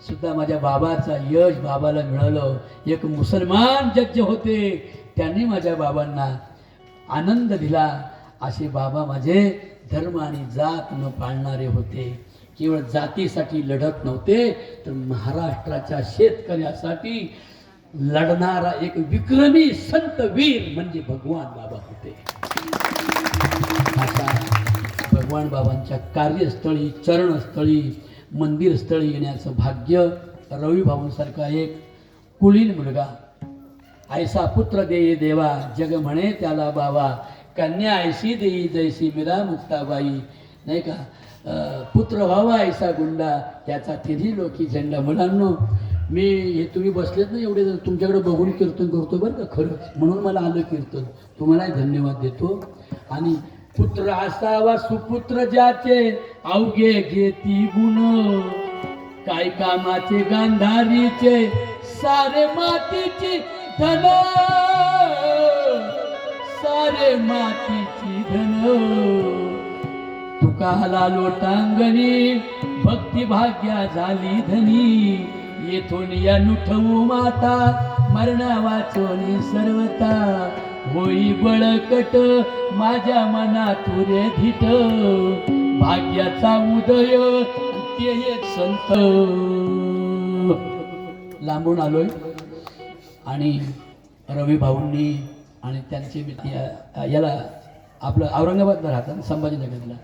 सुद्धा माझ्या बाबाचा यश बाबाला मिळालं एक मुसलमान जज होते त्यांनी माझ्या बाबांना आनंद दिला असे बाबा माझे धर्म आणि जात न पाळणारे होते केवळ जातीसाठी लढत नव्हते तर महाराष्ट्राच्या शेतकऱ्यासाठी लढणारा एक विक्रमी संत वीर म्हणजे भगवान बाबा होते अशा भगवान बाबांच्या कार्यस्थळी चरणस्थळी मंदिरस्थळी येण्याचं भाग्य रवी भाऊंसारखा एक कुलीन मुलगा ऐसा पुत्र देई देवा जग म्हणे त्याला बाबा कन्या ऐशी देई जैसी मीरा मुक्ताबाई नाही का पुत्र व्हावा ऐसा गुंडा त्याचा तिन्ही लोकी झेंडा मुलांनो मी हे तुम्ही बसलेत ना एवढे तुमच्याकडे बघून कीर्तन करतो बरं का खरंच म्हणून मला आलं कीर्तन तुम्हालाही धन्यवाद देतो आणि पुत्र असावा सुपुत्र ज्याचे अवघे घेती गुण काय कामाचे गांधारीचे सारे मातीची धन सारे मातीची धन तुकाला लोटांगणी भक्ती भाग्या झाली धनी येथून या नुठवू माता मरणा वाचोनी सर्वता होई बळकट माझ्या मनात रे धिट भाग्याचा उदय ते एक संत. लांबून आलोय आणि रवी भाऊंनी आणि त्यांचे याला आपलं औरंगाबादला राहतात संभाजीनगरला.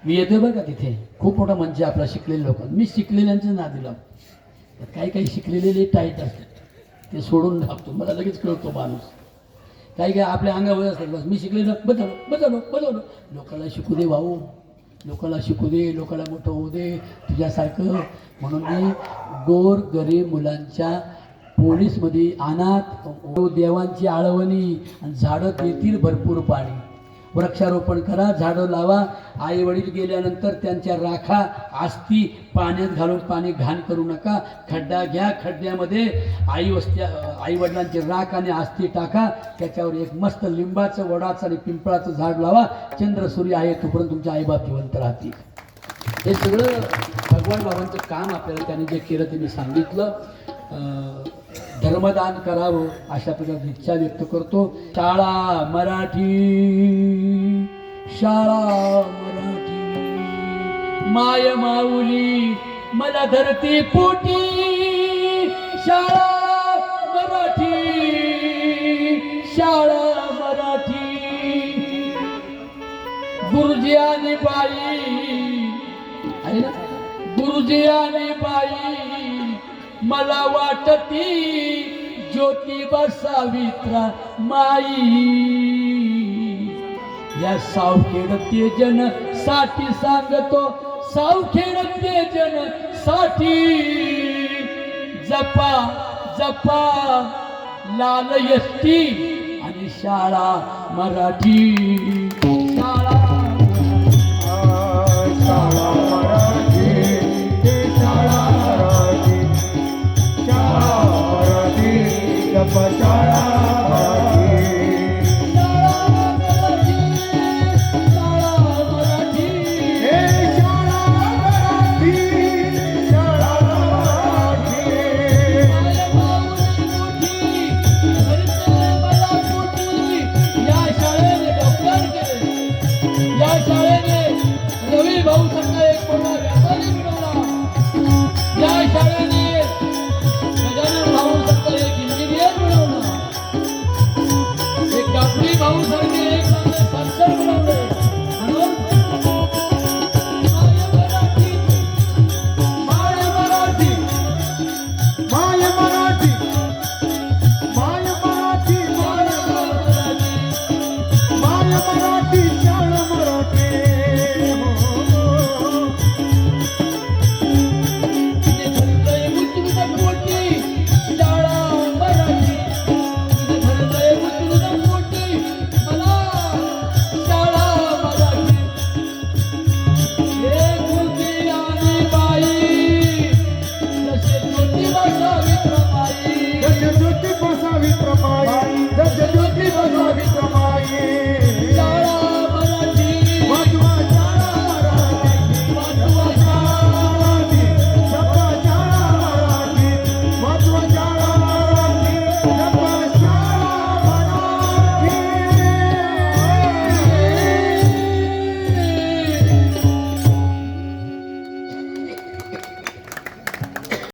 मी येतोय बरं का तिथे खूप मोठा मंच आपला शिकलेले लोक. मी शिकलेल्यांचं नादी लावतो. काही काही शिकलेले टाईट असतात ते सोडून टाकतो. मला लगेच कळतो माणूस. काही काही आपल्या अंगावर असतात. बस मी शिकलेलं बदललो. लोकांना शिकू दे भाऊ, लोकांना शिकू दे, लोकांना मोठं होऊ दे तुझ्यासारखं. म्हणून मी गोर गरीब मुलांच्या पोलीसमध्ये अनाथ देवांची आळवणी आणि झाडं देतील भरपूर पाणी. वृक्षारोपण करा, झाडं लावा. आई वडील गेल्यानंतर त्यांच्या राखा अस्थी पाण्यात घालून पाणी घाण करू नका. खड्डा घ्या, खड्ड्यामध्ये आई वडिलांची राख आणि अस्थी टाका. त्याच्यावर एक मस्त लिंबाचं, वडाचं आणि पिंपळाचं झाड लावा. चंद्र सूर्य आहे तोपर्यंत तुमच्या आईबाप जिवंत राहतील. हे सगळं भगवान बाबांचं काम आपल्याला त्यांनी जे केलं ते मी सांगितलं. धर्मदान करावं अशा प्रकारची इच्छा व्यक्त करतो. शाळा मराठी माय माऊली मला धरती पोटी. शाळा मराठी गुरुजी आणि बाई आहे ना, गुरुजी आणि बाई मला वाटती ज्योतिबा सावित्रा माई. या सावखेड तेजन साठी सांगतो, सावखेड तेजन साठी जपा जपा लाल यष्टी आणि शाळा मराठी.